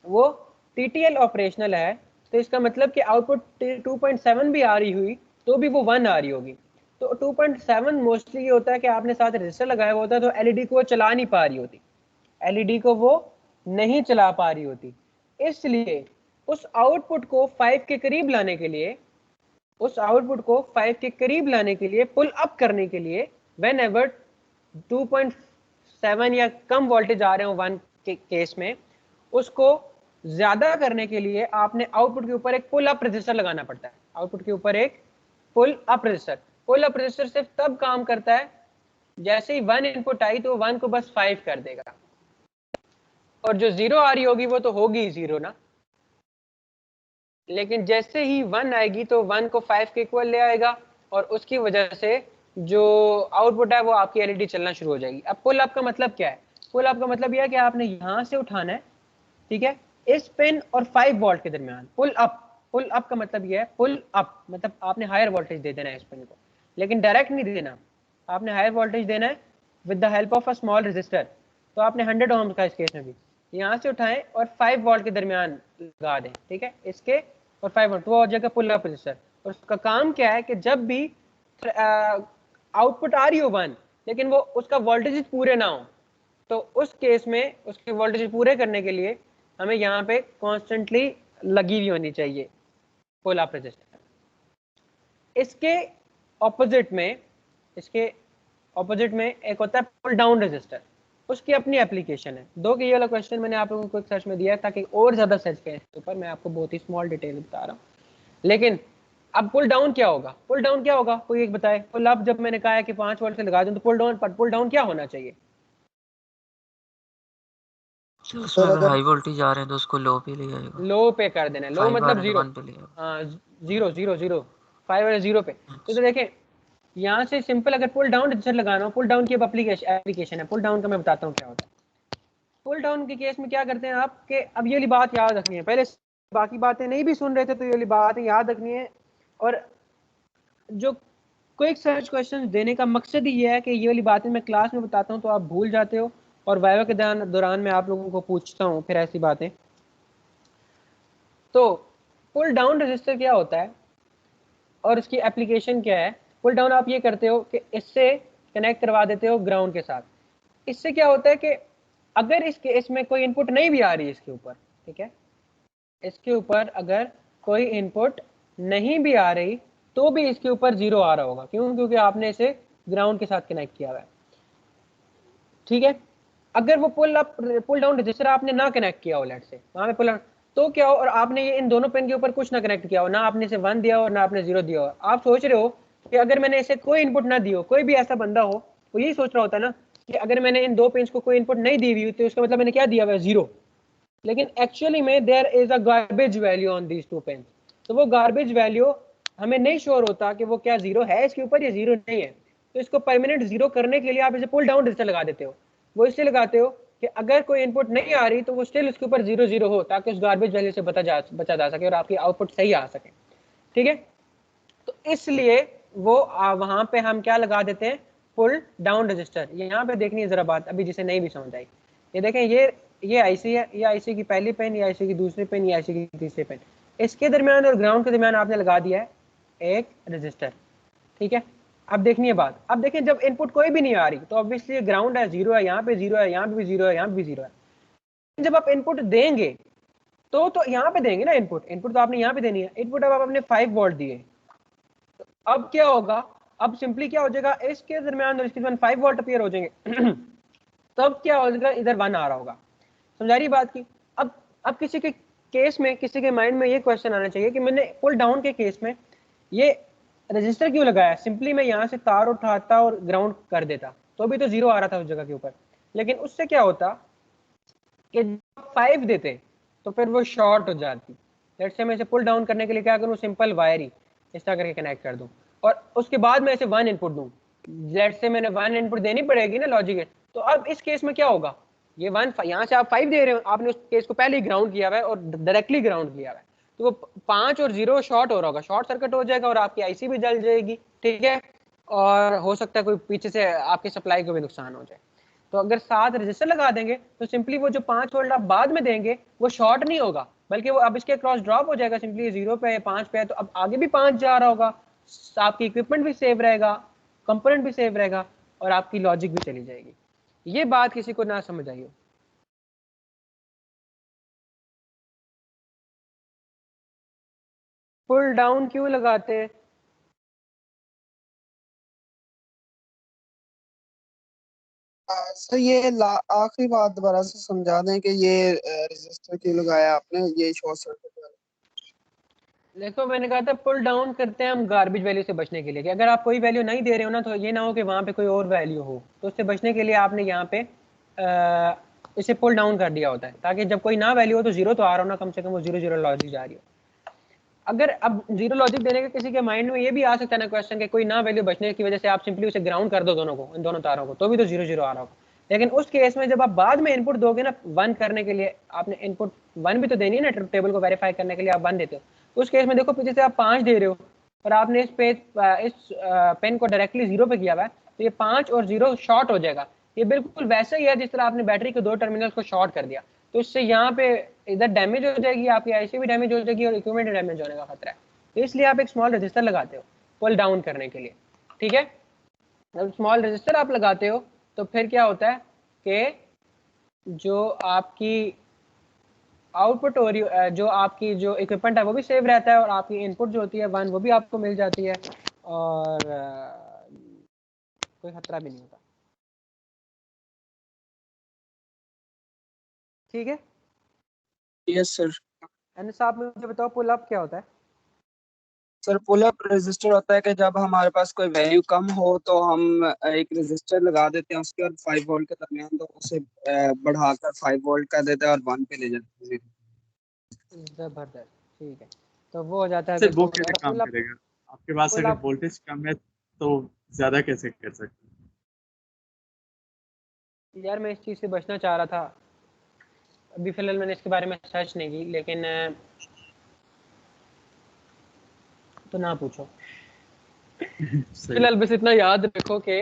वो टीटीएल ऑपरेशनल है, तो इसका मतलब कि आउटपुट 2.7 भी आ रही हुई तो भी वो 1 आ रही होगी। तो 2.7 मोस्टली ये होता है कि आपने साथ रजिस्टर लगाया हुआ होता है तो एलईडी को वो चला नहीं पा रही होती, एलईडी को वो नहीं चला पा रही होती। इसलिए उस आउटपुट को 5 के करीब लाने के लिए, उस आउटपुट को 5 के करीब लाने के लिए, पुल अप करने के लिए, व्हेनेवर 7 या कम वोल्टेज आ रहे हो 1 के केस में, उसको ज्यादा करने के लिए आपने आउटपुट के ऊपर एक पुल अप रजिस्टर लगाना पड़ता है। आउटपुट के ऊपर एक pull up resistor. Pull up resistor सिर्फ तब काम करता है जैसे ही 1 इनपुट आई तो 1 को बस 5 कर देगा, और जो 0 आ रही होगी वो तो होगी 0 ना, लेकिन जैसे ही 1 आएगी तो 1 को 5 के इक्वल ले आएगा, और उसकी वजह से जो आउटपुट है वो आपकी एलईडी चलना शुरू हो जाएगी। अब पुल अप का मतलब क्या है? पुल अप का मतलब यह है कि आपने यहां से उठाना है, ठीक है, इस पिन और 5 वोल्ट के दरमियान। पुल अप, पुल अप का मतलब यह है, पुल अप मतलब आपने हायर वोल्टेज दे देना है इस पिन को, लेकिन डायरेक्ट नहीं देना, आपने हायर वोल्टेज देना है with the help of a small register. तो आपने 100 ओम का इस केस में भी यहाँ से उठाएं और 5 वोल्ट के दरमियान लगा दें, ठीक है, इसके और 5 वोल्ट, वो हो जाएगा पुल अप रजिस्टर। और उसका काम क्या है कि जब भी आउटपुट आ रही हो 1 लेकिन वो उसका वोल्टेज पूरे ना हो, तो उस केस में उसके वोल्टेज पूरे करने के लिए हमें यहाँ पे कॉन्स्टेंटली लगी हुई होनी चाहिए पुल अप रजिस्टर। इसके ऑपोजिट में, इसके ऑपोजिट में एक होता है पुल डाउन रजिस्टर, उसकी अपनी एप्लीकेशन है। दो के ये वाला क्वेश्चन मैंने आप लोगों को एक सर्च में दिया है ताकि और ज्यादा सर्च करें इसके ऊपर, मैं आपको बहुत ही स्मॉल डिटेल बता रहा हूँ। लेकिन अब पुल डाउन क्या होगा? पुल डाउन क्या होगा, कोई एक बताए। पुल अप जब मैंने कहा है कि 5 वोल्ट से लगा दूं, तो पुल डाउन क्या होना चाहिए? उसमें अगर हाई वोल्टेज आ रहे हैं तो उसको लो पे ले आएगा, लो पे कर देना है। लो 5 आ मतलब रहे हैं तो 0, 1 पे ले आएगा। हाँ 0 5 है 0 पे। तो देखें यहाँ से सिंपल अगर पुल डाउन रजिस्टर लगाना हो, पुल डाउन की अब एप्लीकेशन है। पुल डाउन का मैं बताता हूँ क्या होता है। पुल डाउन के केस में क्या करते हैं आप कि अब ये वाली बात याद रखनी है, पहले बाकी बातें नहीं भी सुन रहे थे तो ये वाली बात याद रखनी है। और जो क्विक सर्च क्वेश्चन देने का मकसद ही ये है कि ये वाली बातें मैं क्लास में बताता हूँ तो आप भूल जाते हो, और वाइवा के दौरान मैं आप लोगों को पूछता हूँ फिर ऐसी बातें। तो पुल डाउन रजिस्टर क्या होता है और उसकी एप्लीकेशन क्या है? पुल डाउन आप ये करते हो कि इससे कनेक्ट करवा देते हो ग्राउंड के साथ। इससे क्या होता है कि अगर इसमें कोई इनपुट नहीं भी आ रही इसके ऊपर, ठीक है, इसके ऊपर अगर कोई इनपुट नहीं भी आ रही तो भी इसके ऊपर 0 आ रहा होगा। क्यों? क्योंकि आपने इसे ग्राउंड के साथ कनेक्ट किया हुआ है, ठीक है। अगर वो पुल डाउन रजिस्टर आपने ना कनेक्ट किया हो, लेट से वहां पे पुल तो क्या हो, और आपने ये इन दोनों पिन के ऊपर कुछ ना कनेक्ट किया हो, ना आपने इसे 1 दिया हो ना आपने 0 दिया हो, आप सोच रहे हो कि अगर मैंने इसे कोई इनपुट ना दी हो, कोई भी ऐसा बंदा हो वो यही सोच रहा होता है ना कि अगर मैंने इन दो पिन को कोई इनपुट नहीं दी हुई तो इसका मतलब मैंने क्या दिया हुआ है? 0। लेकिन एक्चुअली में there is a garbage value on these two pins. तो वो गार्बेज वैल्यू हमें नहीं श्योर होता कि वो क्या 0 है इसके ऊपर या 0 नहीं है। तो इसको परमानेंट 0 करने के लिए आप इसे पुल डाउन रजिस्टर लगा देते हो। वो इसलिए लगाते हो कि अगर कोई इनपुट नहीं आ रही तो वो स्टिल उसके ऊपर 0 हो, ताकि उस गार्बेज वैल्यू से बचा जा सके और आपकी आउटपुट सही आ सके, ठीक है। तो इसलिए वो वहां पे हम क्या लगा देते हैं? Pull down resistor. यहाँ पे देखनी है जरा बात, अभी जिसे नहीं भी समझ आई, ये देखें, ये आईसी है, ये आईसी की पहली पिन, ये आईसी की दूसरी पिन, ये आईसी की तीसरी पिन। इसके दरमियान और ग्राउंड के दरमियान आपने लगा दिया है एक रजिस्टर, ठीक है। अब देखनी है बात, अब देखें जब इनपुट कोई भी नहीं आ रही तो ऑब्वियसली ग्राउंड है, 0 है, यहाँ पे 0 है, यहाँ पे भी 0 है, यहाँ पे भी 0 है। जब आप इनपुट देंगे तो यहाँ पे देंगे ना इनपुट तो आपने यहाँ पे देनी है। इनपुट अब आप अपने 5 वोल्ट दिए, अब क्या होगा? अब सिंपली क्या हो जाएगा, इसके दरमियान और इसके दरमियान 5 वोल्ट अपीयर हो जाएंगे तब क्या हो जाएगा? इधर 1 आ रहा होगा। समझा रही बात की? अब किसी के केस में, किसी के माइंड में ये क्वेश्चन आना चाहिए कि मैंने पुल डाउन के केस में ये रजिस्टर क्यों लगाया? सिंपली मैं यहाँ से तार उठाता और ग्राउंड कर देता तो भी तो 0 आ रहा था उस जगह के ऊपर। लेकिन उससे क्या होता कि 5 देते तो फिर वो शॉर्ट हो जाती। लेट्स से मैं इसे पुल डाउन करने के लिए क्या करूँ? सिंपल वायर ही इस तरह करके कनेक्ट कर दूं और उसके बाद मैं इसे 1 इनपुट दूं। लेट्स से मैंने 1 इनपुट देनी पड़ेगी ना लॉजिक है। तो अब इस केस में क्या होगा? ये 1 यहाँ से आप 5 दे रहे हो, आपने उस केस को पहले ही ग्राउंड किया हुआ है और डायरेक्टली ग्राउंड किया हुआ है, तो वो 5 और 0 शॉर्ट हो रहा होगा, शॉर्ट सर्किट हो जाएगा और आपकी आईसी भी जल जाएगी, ठीक है। और हो सकता है कोई पीछे से आपकी सप्लाई को भी नुकसान हो जाए। तो अगर 7 रजिस्टर लगा देंगे तो सिंपली वो जो 5 वोल्ट आप बाद में देंगे वो शॉर्ट नहीं होगा, बल्कि वो अब इसके क्रॉस ड्रॉप हो जाएगा। सिंपली 0 पे है, 5 पे है, तो अब आगे भी 5 जा रहा होगा, आपकी इक्विपमेंट भी सेव रहेगा, कंपोनेंट भी सेव रहेगा और आपकी लॉजिक भी चली जाएगी। ये बात किसी को ना समझ आई हो। पुल डाउन क्यों लगाते हैं? सर ये आखिरी बात दोबारा से समझा दें कि ये रजिस्टर क्यों लगाया आपने, ये शॉर्ट सर्किट वाला। देखो मैंने कहा था पुल डाउन करते हैं हम गार्बेज वैल्यू से बचने के लिए, कि अगर आप कोई वैल्यू नहीं दे रहे हो ना तो ये ना हो कि वहाँ पे कोई और वैल्यू हो, तो उससे बचने के लिए आपने यहाँ पे इसे पुल डाउन कर दिया होता है, ताकि जब कोई ना वैल्यू हो तो जीरो तो आ रहा हो ना, कम से कम वो जीरो जीरो लॉजिक जा रही हो। अगर अब जीरो लॉजिक देने के किसी के माइंड में ये भी आ सकता है ना क्वेश्चन कि कोई ना वैल्यू बचने की वजह से आप सिंपली उसे ग्राउंड कर दो दोनों को, इन दोनों तारों को, तो भी तो जीरो जीरो आ रहा होगा। लेकिन उस केस में जब आप बाद में इनपुट दोगे ना वन करने के लिए, आपने इनपुट वन भी तो देनी है ना, टेबल को वेरीफाई करने के लिए आप वन देते हो। उस केस में देखो पीछे से आप 5 दे रहे हो और आपने इस पेन को डायरेक्टली जीरो पे किया हुआ है, तो ये 5 और जीरो शॉर्ट हो जाएगा। ये बिल्कुल वैसा ही है जिस तरह आपने बैटरी के 2 टर्मिनल्स को शॉर्ट कर दिया, तो इससे यहाँ पे इधर डैमेज हो जाएगी, आपकी आईसी भी डैमेज हो जाएगी और इक्विपमेंट डैमेज होने का खतरा है। तो इसलिए आप एक स्मॉल रजिस्टर लगाते हो पुल डाउन करने के लिए, ठीक है। जब स्मॉल रजिस्टर आप लगाते हो तो फिर क्या होता है कि जो आपकी आउटपुट हो रही जो आपकी जो इक्विपमेंट है वो भी सेव रहता है, और आपकी इनपुट जो होती है वन वो भी आपको मिल जाती है, और कोई खतरा भी नहीं होता, ठीक है। Yes sir. एनएस आप मुझे बताओ पुल अप क्या होता है। सर पुल अप रजिस्टर होता है कि जब हमारे पास कोई वैल्यू कम हो तो हम एक रजिस्टर लगा देते हैं उसके, और 5 वोल्ट के दरमियान तो उसे बढ़ाकर 5 वोल्ट कर देते हैं और 1 पे ले जाते हैं। जबरदस्त, ठीक है। तो वो हो जाता है सर वो बिल्कुल कैसे काम पुल अप। करेगा? आपके पास पुल अगर अप वोल्टेज कम है तो ज्यादा कैसे कर सकते हैं? यार मैं इस चीज़ से बचना चाह रहा था, अभी फिलहाल मैंने इसके बारे में सर्च नहीं की, लेकिन तो ना पूछो। सही। फिलहाल बस इतना याद रखो कि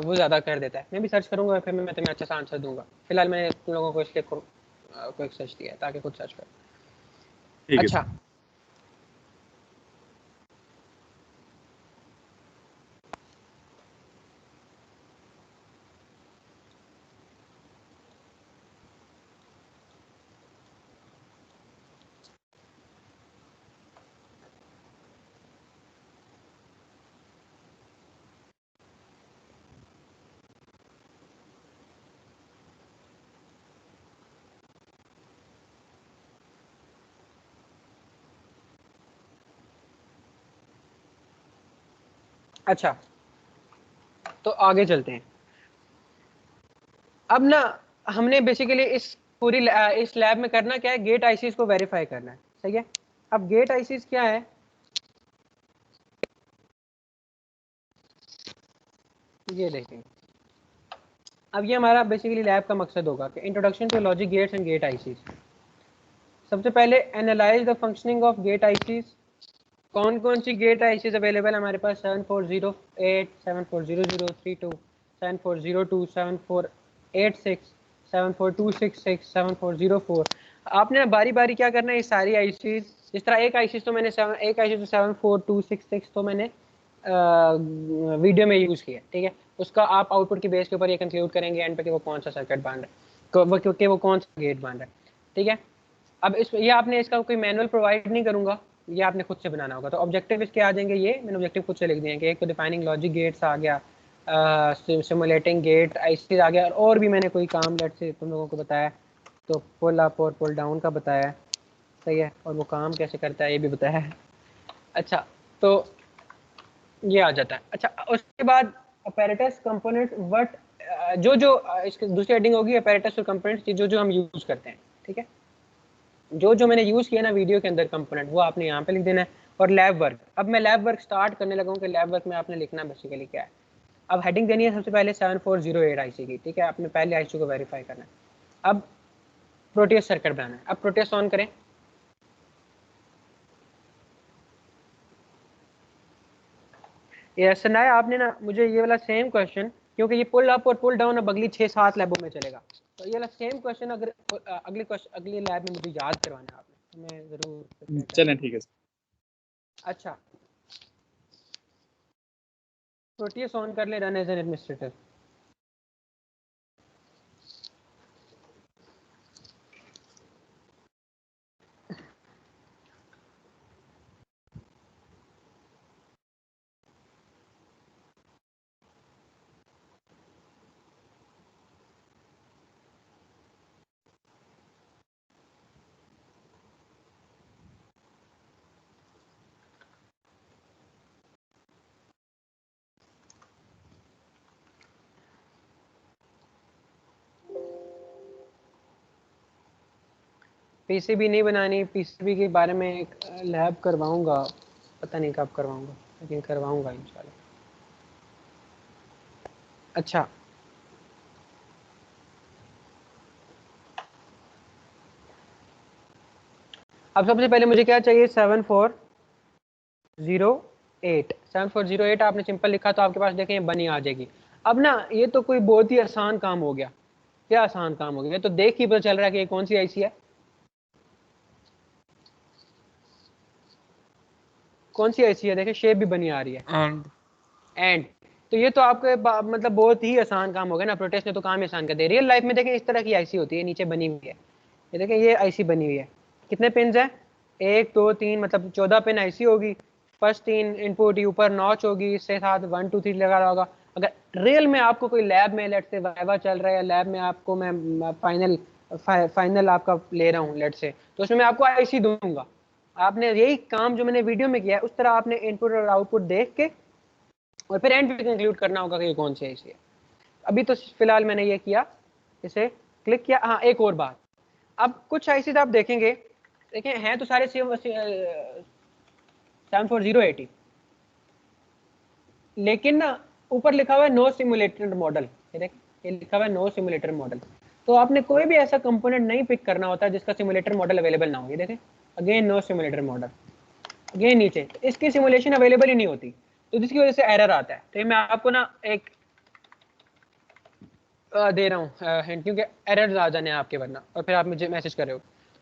वो ज़्यादा कर देता है। मैं भी सर्च करूंगा फिर मैं तुम्हें अच्छा सा आंसर दूंगा। फिलहाल मैंने तुम लोगों को इसलिए क्विक सर्च दिया है ताकि खुद सर्च करो। ठीक है अच्छा, सर। अच्छा तो आगे चलते हैं। अब ना हमने बेसिकली इस लैब में करना क्या है, गेट आईसीज को वेरीफाई करना है, सही है। अब गेट आईसीज क्या है, ये देखें। अब ये हमारा बेसिकली लैब का मकसद होगा कि introduction to logic gates and gate ICs. सबसे पहले analyze the functioning of gate ICs. कौन कौन सी गेट आईसीज अवेलेबल है हमारे पास, 7408, 740032, 7402, 7486, 74266, 7404। आपने बारी बारी क्या करना है, ये सारी आईसीज, जिस तरह एक आईसी तो मैंने एक आईसी तो 74266 तो मैंने वीडियो में यूज़ किया, ठीक है। उसका आप आउटपुट की बेस के ऊपर ये कंक्लूड करेंगे एंड पे कि वो कौन सा सर्किट बन रहा है, क्योंकि वो कौन सा गेट बन रहा है, ठीक है। अब इस ये आपने इसका कोई मैनुअल प्रोवाइड नहीं करूंगा, ये आपने खुद से बनाना होगा। तो ऑब्जेक्टिव इसके आ जाएंगे, ये मैंने ऑब्जेक्टिव खुद से लिख दिए हैं कि एक तो डिफाइनिंग लॉजिक गेट्स आ गया, सिमुलेटिंग गेट आईसी आ गया, और भी मैंने कोई काम लेट से तुम लोगों को बताया, तो पुल अप और पुल डाउन का बताया है, सही है, और वो काम कैसे करता है ये भी बताया है। अच्छा तो ये आ जाता है। अच्छा उसके बाद अपैरेटस कंपोनेंट व्हाट, जो जो इसकी दूसरी हेडिंग होगी अपैरेटस और कंपोनेंट्स, जो जो हम यूज़ करते हैं, ठीक है। जो जो मैंने यूज़ किया ना वीडियो के अंदर कंपोनेंट, वो आपने यहाँ पे लिख देना है। और लैब वर्क, अब मैं लैब वर्क स्टार्ट करने लगा हूँ कि लैब वर्क में आपने लिखना बेसिकली क्या है। अब हेडिंग देनी है सबसे पहले 7408 आईसी की, ठीक है। आपने पहले आईसी को वेरीफाई करना है। अब प्रोटियस सर्किट बनाना है। अब प्रोटियस ऑन करें। ये सनाया आपने ना मुझे ये वाला सेम क्वेश्चन, क्योंकि ये पुल अप और पुल डाउन अब अगली 6-7 लैबों में चलेगा, तो ये वाला सेम क्वेश्चन अगर अगली लैब में मुझे याद करवाना है आपने, तो मैं ज़रूर प्रिपेयर चलें करूँगा। ठीक है सर। अच्छा प्रोटियस ऑन कर ले, run as an administrator. PCB नहीं बनानी, पीसीबी के बारे में एक लैब करवाऊंगा, पता नहीं कब करवाऊंगा, लेकिन करवाऊंगा इंशाल्लाह। अच्छा, अब सबसे पहले मुझे क्या चाहिए, 7408 आपने सिंपल लिखा तो आपके पास देखें ये बनी आ जाएगी। अब ना ये तो कोई बहुत ही आसान काम हो गया। क्या आसान काम हो गया, तो देख ही पता चल रहा है कि ये कौन सी आईसी है, कौन सी आईसी है, देखें शेप भी बनी आ रही है एंड। तो ये तो आपके मतलब बहुत ही आसान काम हो गया ना, प्रोटेस्ट ने तो काम ही आसान कर दिया। रियल लाइफ में देखें इस तरह की आईसी होती है, नीचे बनी हुई है, ये देखें ये आईसी बनी हुई है। कितने पिन है, 1 2 3, मतलब 14 पिन आईसी होगी। फर्स्ट 3 इनपुट, ऊपर नॉच होगी, इससे साथ 1 2 3 लगा रहा होगा। अगर रियल में आपको कोई लैब में लेट से वाइवा चल रहा है, लैब में आपको मैं फाइनल आपका ले रहा हूँ लेट से, तो उसमें मैं आपको आईसी दूंगा। आपने यही काम जो मैंने वीडियो में किया है उस तरह आपने इनपुट और आउटपुट देख के और फिर एंड पे कंक्लूड करना होगा कि ये कौन सी आईसी है। अभी तो फिलहाल मैंने ये किया, इसे क्लिक किया। हाँ, एक और बात, अब कुछ आईसी आप देखेंगे, देखें हैं तो सारे 74080, लेकिन ना ऊपर लिखा हुआ है नो सिमुलेटेड मॉडल। ये देख, ये लिखा हुआ है नो सिमुलेटर मॉडल। तो आपने कोई भी ऐसा कंपोनेंट नहीं पिक करना होता जिसका सिमुलेटर मॉडल अवेलेबल ना हो। ये देखें again no simulator model, again नीचे, तो इसकी सिमुलेशन अवेलेबल ही नहीं होती, तो जिसकी वजह से एरर आता है। तो ये मैं आपको ना एक दे रहा हूँ हिंट, क्योंकि एरर्स आ जाने हैं आपके वरना, और फिर आप मुझे मैसेज कर रहे हो।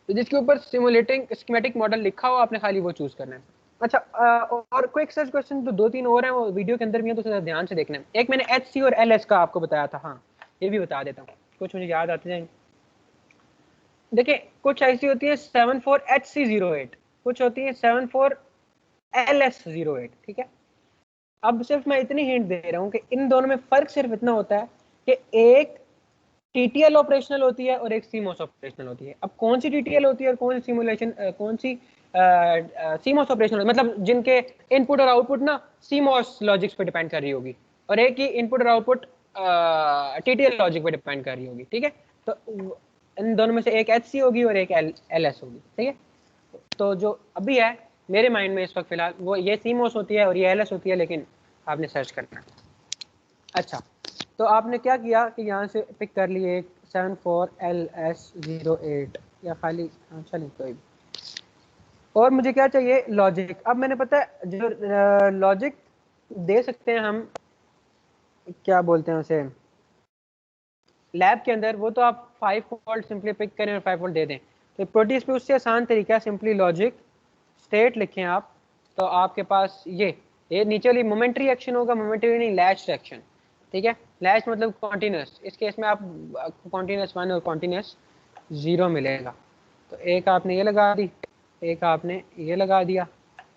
तो जिसके ऊपर सिमुलेटिंग स्कीमेटिक मॉडल लिखा हो आपने खाली वो चूज करना है। अच्छा, और क्विक सर्च क्वेश्चन तो 2 3 और हैं, वो वीडियो के अंदर भी है, तो थोड़ा ध्यान से देखना है। एक मैंने HC और LS का आपको बताया था, हाँ ये भी बता देता हूँ, कुछ मुझे याद आते जाएंगे। देखिए कुछ ऐसी होती है 74HC08, कुछ होती है 74LS08, ठीक है। अब सिर्फ मैं इतनी हिंट दे रहा हूँ कि इन दोनों में फर्क सिर्फ इतना होता है कि एक TTL ऑपरेशनल होती है और एक CMOS ऑपरेशनल होती है। अब कौन सी TTL होती है और कौन सी सिमुलेशन, कौन सी CMOS ऑपरेशनल, मतलब जिनके इनपुट और आउटपुट ना CMOS लॉजिक्स पे डिपेंड कर रही होगी, और एक ही इनपुट और आउटपुट TTL लॉजिक पे डिपेंड कर रही होगी, ठीक है। तो इन दोनों में से एक HC होगी और एक LS होगी, ठीक है। तो जो अभी है मेरे माइंड में इस वक्त फिलहाल वो ये CMOS होती है और ये LS होती है, लेकिन आपने सर्च करना है। अच्छा, तो आपने क्या किया कि यहाँ से पिक कर लिए एक 74LS08 या खाली, हाँ चलिए कोई भी। और मुझे क्या चाहिए, लॉजिक। अब मैंने पता है जो लॉजिक दे सकते हैं हम, क्या बोलते हैं उसे लैब के अंदर, वो तो आप 5 वोल्ट सिंपली पिक करें और 5 वोल्ट दे दें। तो प्रोटीज पे उससे आसान तरीका है, सिंपली लॉजिक स्टेट लिखें आप, तो आपके पास ये नीचे वाली मोमेंट्री एक्शन होगा, मोमेंट्री नहीं लैच एक्शन, ठीक है। लैच मतलब कॉन्टिन्यूस, इस केस में आप कॉन्टिन्यूस 1 और कॉन्टिन्यूस 0 मिलेगा। तो एक आपने ये लगा दी, एक आपने ये लगा दिया,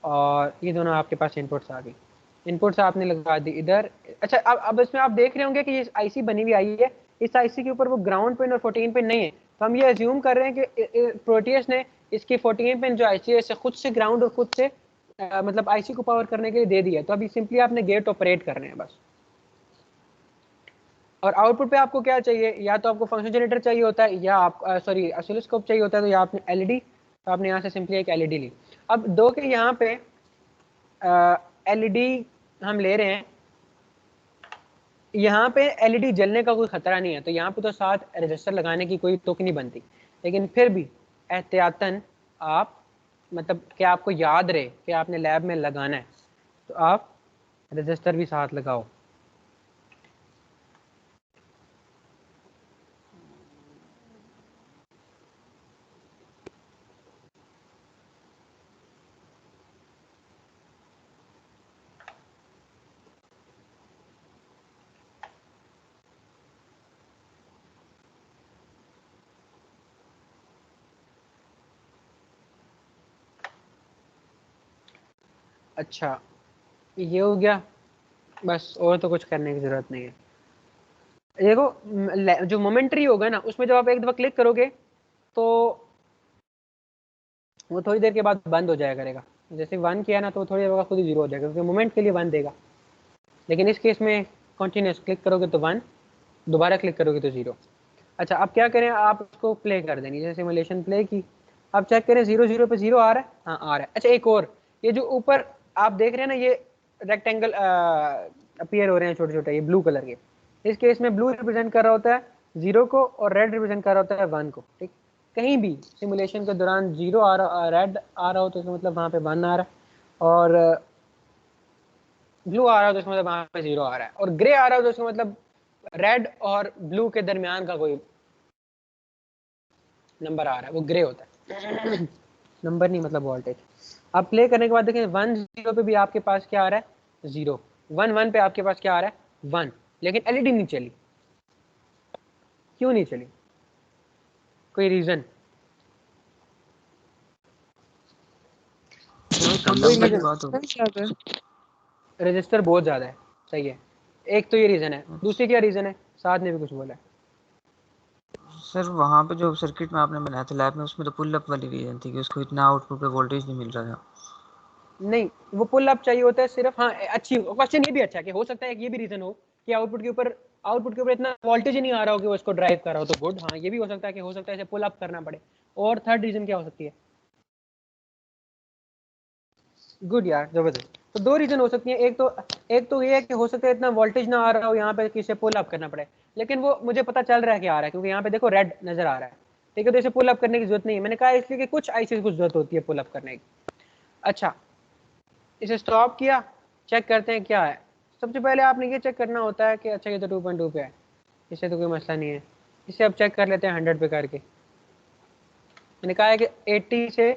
और ये दोनों आपके पास इनपुट्स आ गई, इनपुट्स आपने लगा दी इधर। अच्छा, अब इसमें आप देख रहे होंगे कि ये आईसी बनी हुई आई है, इस आईसी के ऊपर वो ग्राउंड पिन और 14 पिन नहीं है, तो हम ये अज्यूम कर रहे हैं कि प्रोटीएस ने इसकी 14 पिन जो आईसी है इसे खुद से ग्राउंड और खुद से मतलब आईसी को पावर करने के लिए दे दिया है। तो अभी सिंपली आपने गेट ऑपरेट करने हैं बस। और आउटपुट पे आपको क्या चाहिए, या तो आपको फंक्शन जनरेटर चाहिए होता है, या आप सॉरी ऑसिलोस्कोप चाहिए होता है, तो या आपने एलईडी, तो आपने यहाँ से सिंपली एक एलईडी ली। अब दो के यहाँ पे एलईडी हम ले रहे हैं, यहाँ पे एलईडी जलने का कोई खतरा नहीं है, तो यहाँ पे तो साथ रजिस्टर लगाने की कोई तुक नहीं बनती, लेकिन फिर भी एहतियातन आप, मतलब कि आपको याद रहे कि आपने लैब में लगाना है, तो आप रजिस्टर भी साथ लगाओ। अच्छा, ये हो गया बस, और तो कुछ करने की जरूरत नहीं है। देखो जो मोमेंट्री होगा ना, उसमें जब आप एक दफा क्लिक करोगे तो वो थोड़ी देर के बाद बंद हो जाया करेगा। जैसे 1 किया ना तो थोड़ी देर बाद खुद ही 0 हो जाएगा, क्योंकि मोमेंट के लिए 1 देगा। लेकिन इस केस में कंटिन्यूस क्लिक करोगे तो 1, दोबारा क्लिक करोगे तो 0। अच्छा, अब क्या करें, आप उसको प्ले कर देंगे, जैसे सिमुलेशन प्ले की, आप चेक करें 0 0 पे 0 आ रहा है, हाँ आ रहा है। अच्छा एक और, ये जो ऊपर आप देख रहे हैं ना, ये रेक्टेंगल अपीयर हो रहे हैं छोटे छोटे, ये ब्लू कलर के। इस केस में ब्लू रिप्रेजेंट कर रहा होता है 0 को और रेड रिप्रेजेंट कर रहा होता है 1 को। ठीक, कहीं भी सिमुलेशन के दौरान 0 आ रहा, रेड आ रहा हो तो इसका मतलब वहाँ पे 1 आ रहा है, और ब्लू आ रहा हो तो इसका मतलब वहाँ पे 0 आ रहा है, और ग्रे आ रहा हो तो इसका मतलब रेड और ब्लू के दरमियान का कोई नंबर आ रहा है, वो ग्रे होता है। नंबर नहीं मतलब वोल्टेज। अब प्ले करने के बाद देखें 1 0 पे भी आपके पास क्या आ रहा है 0, 1 1 पे आपके पास क्या आ रहा है 1, लेकिन एलईडी नहीं चली। क्यों नहीं चली, कोई रीजन? कोई नंबर की रीजन? बात होगी। रजिस्टर बहुत ज्यादा है, सही है, एक तो ये रीजन है। दूसरी क्या रीजन है, साथ ने भी कुछ बोला है। सर वहाँ पे जो सर्किट में आपने बनाया था लैब में, उसमें तो पुल अप वाली रीजन थी कि उसको इतना आउटपुट पे वोल्टेज नहीं मिल रहा था। नहीं, वो पुल अप चाहिए होता है सिर्फ। हाँ अच्छी क्वेश्चन, ये भी अच्छा है कि हो सकता है कि ये भी रीजन हो कि आउटपुट के ऊपर इतना वोल्टेज ही नहीं आ रहा हो कि वो इसको ड्राइव कर रहा हो, तो गुड। हाँ ये भी हो सकता है कि हो सकता है इसे पुल अप करना पड़े। और थर्ड रीजन क्या हो सकती है? गुड यार, जबरदस्त। तो दो रीजन हो सकती है, एक तो ये है कि हो सकता है इतना वोल्टेज ना आ रहा हो यहाँ पे कि इसे पुल अप करना पड़े, लेकिन वो मुझे पता चल रहा है कि आ रहा है, क्योंकि यहाँ पे देखो रेड नजर आ रहा है। ठीक है, तो इसे पुल अप करने की जरूरत नहीं है। मैंने कहा इसलिए कि कुछ आईसी को जरूरत होती है पुल अप करने की। अच्छा, इसे स्टॉप किया, चेक करते हैं क्या है। सबसे पहले आपने ये चेक करना होता है कि अच्छा ये तो 2.2 पे है, इससे तो कोई मसला नहीं है। इसे अब चेक कर लेते हैं 100 पे करके। मैंने कहा है कि 80 से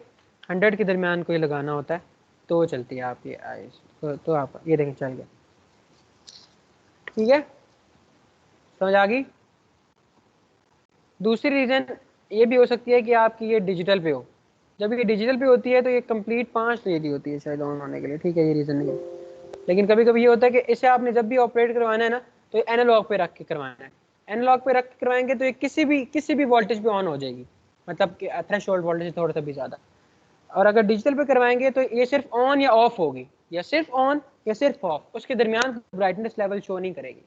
100 के दरमियान कोई लगाना होता है तो चलती है। आप ये तो आप ये देखें चल गया। ठीक है, समझ आ गई? दूसरी रीज़न ये भी हो सकती है कि आपकी ये डिजिटल पे हो। जब ये डिजिटल पे होती है तो ये कंप्लीट 5 चाहिए होती है शायद ऑन होने के लिए। ठीक है, ये रीज़न नहीं है। लेकिन कभी कभी ये होता है कि इसे आपने जब भी ऑपरेट करवाना है ना, तो एनालॉग पे रख के करवाना है। एनालॉग पे रख के करवाएंगे तो ये किसी भी वोल्टेज पे ऑन हो जाएगी, मतलब कि थ्रेशोल्ड वोल्टेज थोड़ा सा भी ज़्यादा। और अगर डिजिटल पे करवाएंगे तो ये सिर्फ ऑन या ऑफ होगी, या सिर्फ ऑन या सिर्फ ऑफ, उसके दरमियान ब्राइटनेस लेवल शो नहीं करेगी।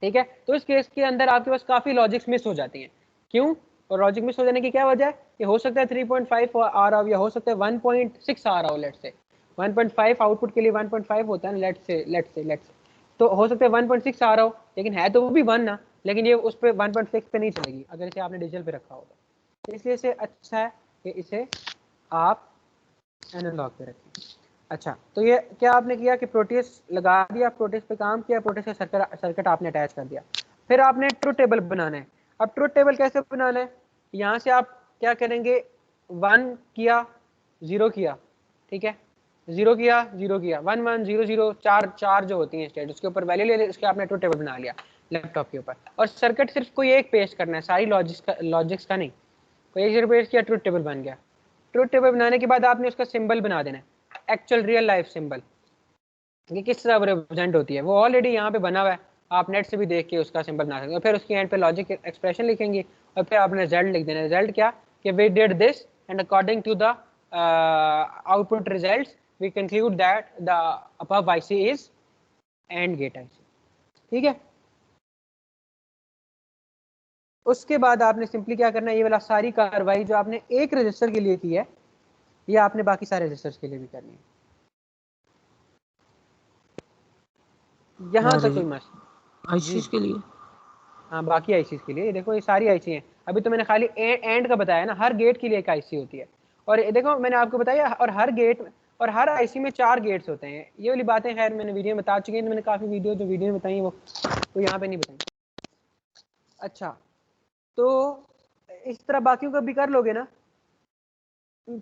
ठीक है, तो इस केस के अंदर आपके पास काफ़ी लॉजिक्स मिस हो जाती हैं। क्यों? और लॉजिक मिस हो जाने की क्या वजह है? कि हो सकता है 3.5 आ रहा हो, या हो सकता है 1.6 आ रहा हो। लेट से 1.5 आउटपुट के लिए 1.5 होता है ना, लेट से तो हो सकता है 1.6 आ रहा हो, लेकिन है तो वो भी 1 ना, लेकिन ये उस पर 1.6 पे नहीं चलेगी अगर इसे आपने डिजिटल पे रखा होगा। तो इसलिए इसे अच्छा है कि इसे आप एनालॉग पे रखें। अच्छा, तो ये क्या आपने किया कि प्रोटेस लगा दिया, प्रोटेस पे काम किया, प्रोटेस का सर्किट आपने अटैच कर दिया। फिर आपने ट्रुथ टेबल बनाना है। अब ट्रुथ टेबल कैसे बनाना है? यहाँ से आप क्या करेंगे, 1 किया 0 किया, ठीक है, 0 किया 0 किया, 1 1 0 0, चार जो होती हैं स्टेट, उसके ऊपर वैल्यू ले ली, उसके आपने ट्रुथ टेबल बना लिया लैपटॉप के ऊपर। और सर्किट सिर्फ कोई एक पेस्ट करना है, सारी लॉजिक्स का नहीं, कोई एक पेस्ट किया, ट्रुथ टेबल बन गया। ट्रुथ टेबल बनाने के बाद आपने उसका सिंबल बना देना है, एक्चुअल रियल लाइफ सिंबल, ये किस तरह रिप्रेजेंट होती है वो ऑलरेडी यहाँ पे बना हुआ है। आप नेट से भी देख के उसका सिंबल बना सकते हो। फिर उसकी एंड पे लॉजिक एक्सप्रेशन लिखेंगे, और फिर आपने रिजल्ट लिख देना। रिजल्ट क्या कि we did this and according to the output results we conclude that the above IC is AND gate IC. ठीक है, उसके बाद आपने सिंपली क्या करना है, ये वाला सारी कार्रवाई जो आपने एक रजिस्टर के लिए की है, ये आपने बाकी सारे रजिस्टर्स के लिए भी करनी है। यहाँ तक कोई मसला जी? आईसीस के लिए। हाँ, बाकी आईसीज के लिए देखो, ये सारी आईसी हैं। अभी तो मैंने खाली एंड का बताया ना, हर गेट के लिए एक आईसी होती है। और ये देखो मैंने आपको बताया, और हर आईसी में 4 गेट्स होते हैं। ये वाली बातें खैर मैंने वीडियो में बता चुकी हैं, मैंने काफ़ी वीडियो जो वीडियो में बताई वो तो यहाँ पे नहीं बताई। अच्छा, तो इस तरह बाकियों का भी कर लोगे ना।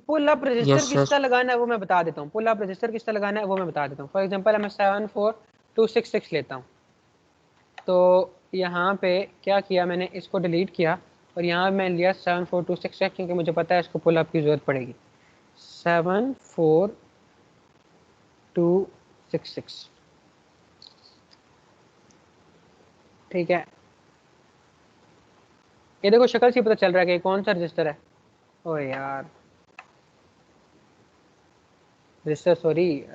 पुल अप रजिस्टर यस किस सर। तरह लगाना है वो मैं बता देता हूँ। पुल अप रजिस्टर किस तरह लगाना है वो मैं बता देता हूँ। फॉर एग्जाम्पल मैं 74266 लेता हूँ। तो यहाँ पे क्या किया मैंने, इसको डिलीट किया और यहाँ मैं लिया 74266, क्योंकि मुझे पता है इसको पुल अप की ज़रूरत पड़ेगी। 74266, ठीक है। ये देखो शक्ल से पता चल रहा है कि कौन सा रजिस्टर है। ओ यार, रजिस्टर सॉरी,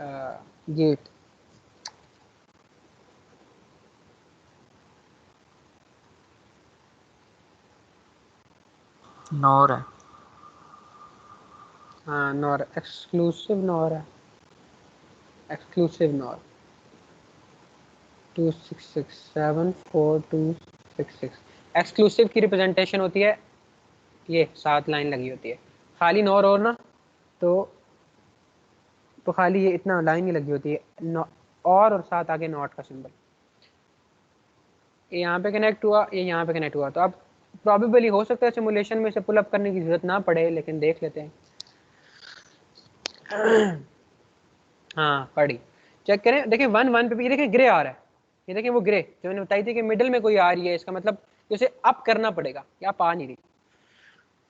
गेट। नॉर है। हाँ नॉर, एक्सक्लूसिव नॉर है, एक्सक्लूसिव नॉर 266742666। एक्सक्लूसिव की रिप्रेजेंटेशन होती है ये 7 लाइन लगी होती है, खाली नॉर और ना तो खाली ये इतना लाइन ही लगी होती है, और साथ आगे नॉट का सिंबल। ये यहाँ पे कनेक्ट हुआ, ये यहाँ पे कनेक्ट हुआ, तो अब प्रॉबेबली हो सकता है सिमुलेशन में इसे पुल अप करने की जरूरत ना पड़े, लेकिन देख लेते हैं। हाँ पड़ी, चेक करें, देखिए 1 1 पे भी ये देखिए ग्रे आ रहा है, ये देखिए वो ग्रे जो मैंने बताई थी कि मिडिल में कोई आ रही है, इसका मतलब इसे अप करना पड़ेगा, या आप आ नहीं रही,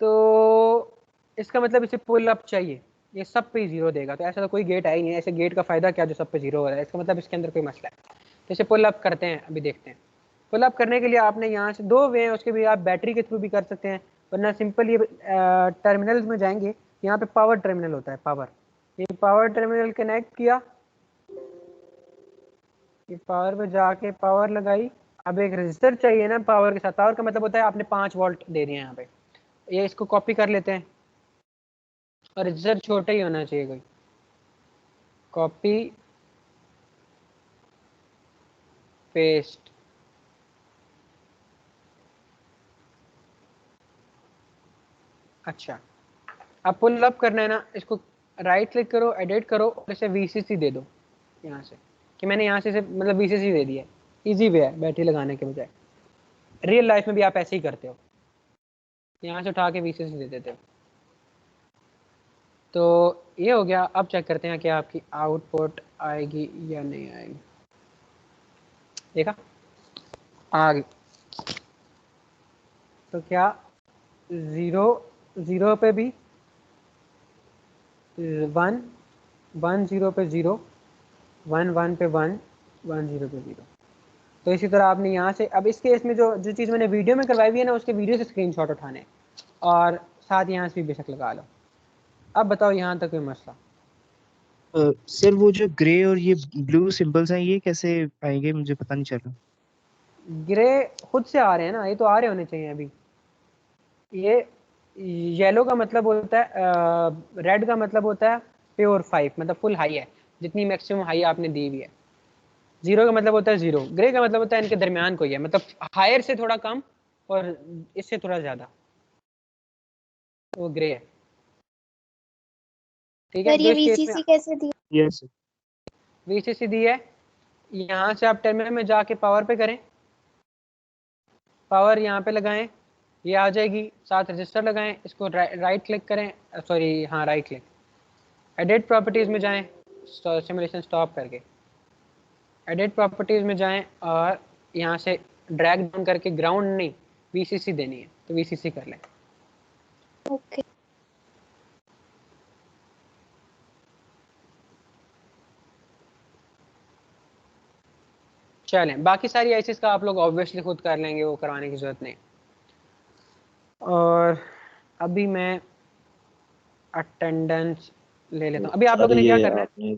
तो इसका मतलब इसे पुल अप चाहिए, ये सब पे 0 देगा, तो ऐसा तो कोई गेट है ही नहीं, ऐसे गेट का फायदा क्या जो सब पे 0 हो रहा है, इसका मतलब इसके अंदर कोई मसला है। तो इसे पुल अप करते हैं, अभी देखते हैं। पुल अप करने के लिए आपने यहाँ से 2 वे हैं, उसके भी आप बैटरी के थ्रू भी कर सकते हैं, वरना सिंपल ये टर्मिनल्स में जाएंगे, यहाँ पे पावर टर्मिनल होता है, पावर, ये पावर टर्मिनल कनेक्ट किया, ये पावर पे जाके पावर लगाई। अब एक रजिस्टर चाहिए ना पावर के साथ, पावर का मतलब होता है आपने 5 वोल्ट दे दिए यहाँ पे, ये इसको कॉपी कर लेते हैं, और रजिस्टर छोटा ही होना चाहिए कोई, कॉपी पेस्ट, अच्छा अब पुल अप करना है ना, इसको राइट क्लिक करो, एडिट करो, और इसे वीसीसी दे दो यहाँ से, कि मैंने यहाँ से इसे मतलब वीसीसी दे दिया, इजी वे है बैटरी लगाने के बजाय, रियल लाइफ में भी आप ऐसे ही करते हो, यहाँ से उठा के वीसीसी दे देते हो। तो ये हो गया, अब चेक करते हैं कि आपकी आउटपुट आएगी या नहीं आएगी, देखा आ गई, तो क्या 0 0 पे भी 1 1 0 पे 0 1 1 पे 1 1 0 पे 0। तो इसी तरह आपने यहाँ से, अब इस केस में जो जो चीज़ मैंने वीडियो में करवाई हुई है ना, उसके वीडियो से स्क्रीनशॉट उठाने हैं, और साथ यहाँ से भी बेशक लगा लो। अब बताओ यहाँ तक कोई मसला? सर वो जो ग्रे और ये ब्लू सिंबल्स हैं ये कैसे आएंगे, मुझे पता नहीं चला। ग्रे खुद से आ रहे हैं ना, ये तो आ रहे होने चाहिए अभी। ये येलो का मतलब होता है, रेड का मतलब होता है प्योर 5, मतलब फुल हाई है, जितनी मैक्सिमम हाई आपने दी हुई है। 0 का मतलब होता है 0, ग्रे का मतलब होता है इनके दरमियान कोई है, मतलब हायर से थोड़ा कम और इससे थोड़ा ज्यादा, वो ग्रे है, ठीक है। सर तो ये इस केस में वीसीसी कैसे दी? यस वीसीसी दी है, यहाँ से आप टर्मिनल में जाके पावर पे करें, पावर यहाँ पे लगाएं, ये आ जाएगी, साथ रजिस्टर लगाएं, इसको राइट क्लिक करें, सॉरी हाँ राइट क्लिक, एडिट प्रॉपर्टीज में जाएं, सिमुलेशन स्टॉप करके एडिट प्रॉपर्टीज में जाएं, और यहाँ से ड्रैग डाउन करके ग्राउंड नहीं वीसीसी देनी है, तो वीसीसी कर लें। ओके चलें, बाकी सारी आईसीस का आप लोग ऑब्वियसली खुद कर लेंगे, वो करवाने की जरूरत नहीं। और अभी मैं अटेंडेंस ले लेता हूँ, अभी आप सर लोगों ने क्या ये करना है? आपने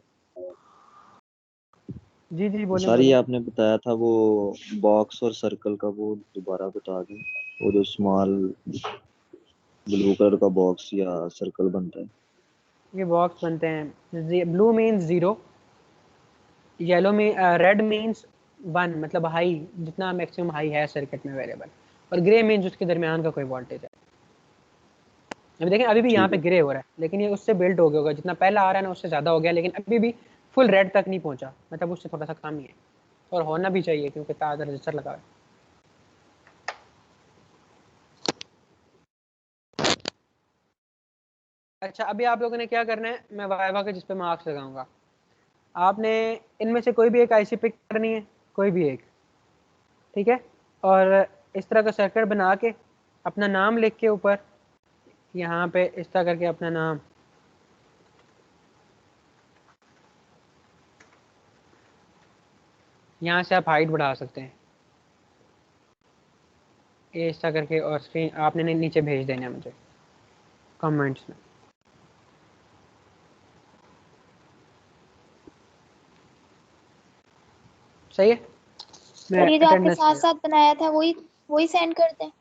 जी जी बोलें सर ये बोलें। आपने बताया था वो बॉक्स और सर्कल का, वो दोबारा बता दें। वो जो स्मॉल ब्लू कलर का बॉक्स या सर्कल बनता है। ये बॉक्स बनते हैं, ब्लू मीन्स 0, येलो में रेड मीन्स 1, मतलब हाई, जितना मैक्सिमम हाई है सर्किट में अवेलेबल, और ग्रे मीन्स उसके दरमियान का कोई वोल्टेज है। अभी देखें, अभी भी यहाँ ठीक पे है। ग्रे हो रहा है, लेकिन ये उससे बिल्ड हो गया होगा, जितना पहला आ रहा है ना उससे ज़्यादा हो गया, लेकिन अभी भी फुल रेड तक नहीं पहुँचा, मतलब उससे थोड़ा सा कम ही है, और होना भी चाहिए क्योंकि ताज़ा रजिस्टर लगा है। अच्छा अभी आप लोगों ने क्या करना है, मैं वाइवा के जिस पे मार्क्स लगाऊंगा, आपने इनमें से कोई भी एक आईसी पिक करनी है, कोई भी एक, ठीक है, और इस तरह का सर्किट बना के अपना नाम लिख के ऊपर यहाँ पे इस तरह करके अपना नाम, यहाँ से आप हाइट बढ़ा सकते हैं, ये इस तरह करके, और स्क्रीन आपने नीचे भेज देना है मुझे कमेंट्स में, सही है। मैं सर ये जो आपने अटेंडेंस साथ ले, साथ बनाया था वही वही सेंड कर दें?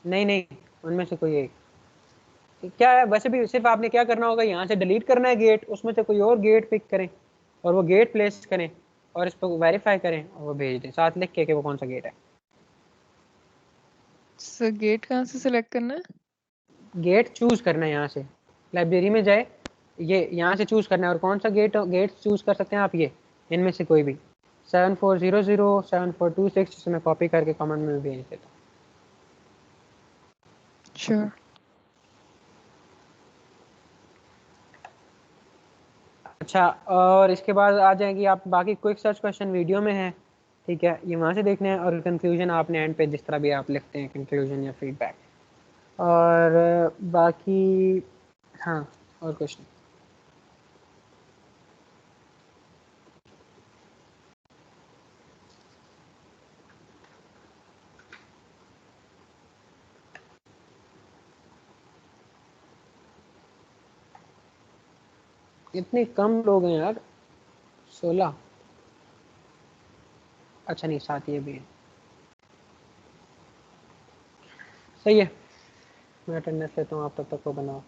नहीं नहीं, उनमें से कोई एक, क्या है वैसे भी, सिर्फ आपने क्या करना होगा, यहाँ से डिलीट करना है गेट, उसमें से कोई और गेट पिक करें और वो गेट प्लेस करें और इस पर वेरीफाई करें और वो भेज दें साथ लिख के कि वो कौन सा गेट है। सर गेट कहाँ से सिलेक्ट करना है? गेट चूज करना है, यहाँ से लाइब्रेरी में जाए, ये यहाँ से चूज करना है, और कौन सा गेट चूज कर सकते हैं आप, ये इनमें से कोई भी 7400 7426, जिसे मैं कॉपी करके कमेंट में भेज देता हूँ। श्योर। अच्छा, और इसके बाद आ जाएंगी आप बाकी क्विक सर्च क्वेश्चन वीडियो में है, ठीक है, ये वहाँ से देखने हैं, और कंक्लूजन आपने एंड पे जिस तरह भी आप लिखते हैं कंक्लूजन या फीडबैक, और बाकी हाँ और कुछ नहीं। इतने कम लोग हैं यार, 16, अच्छा नहीं 7 ये भी है, सही है, मैं अटेंडेंस लेता हूँ, आप तब तक को बनाओ।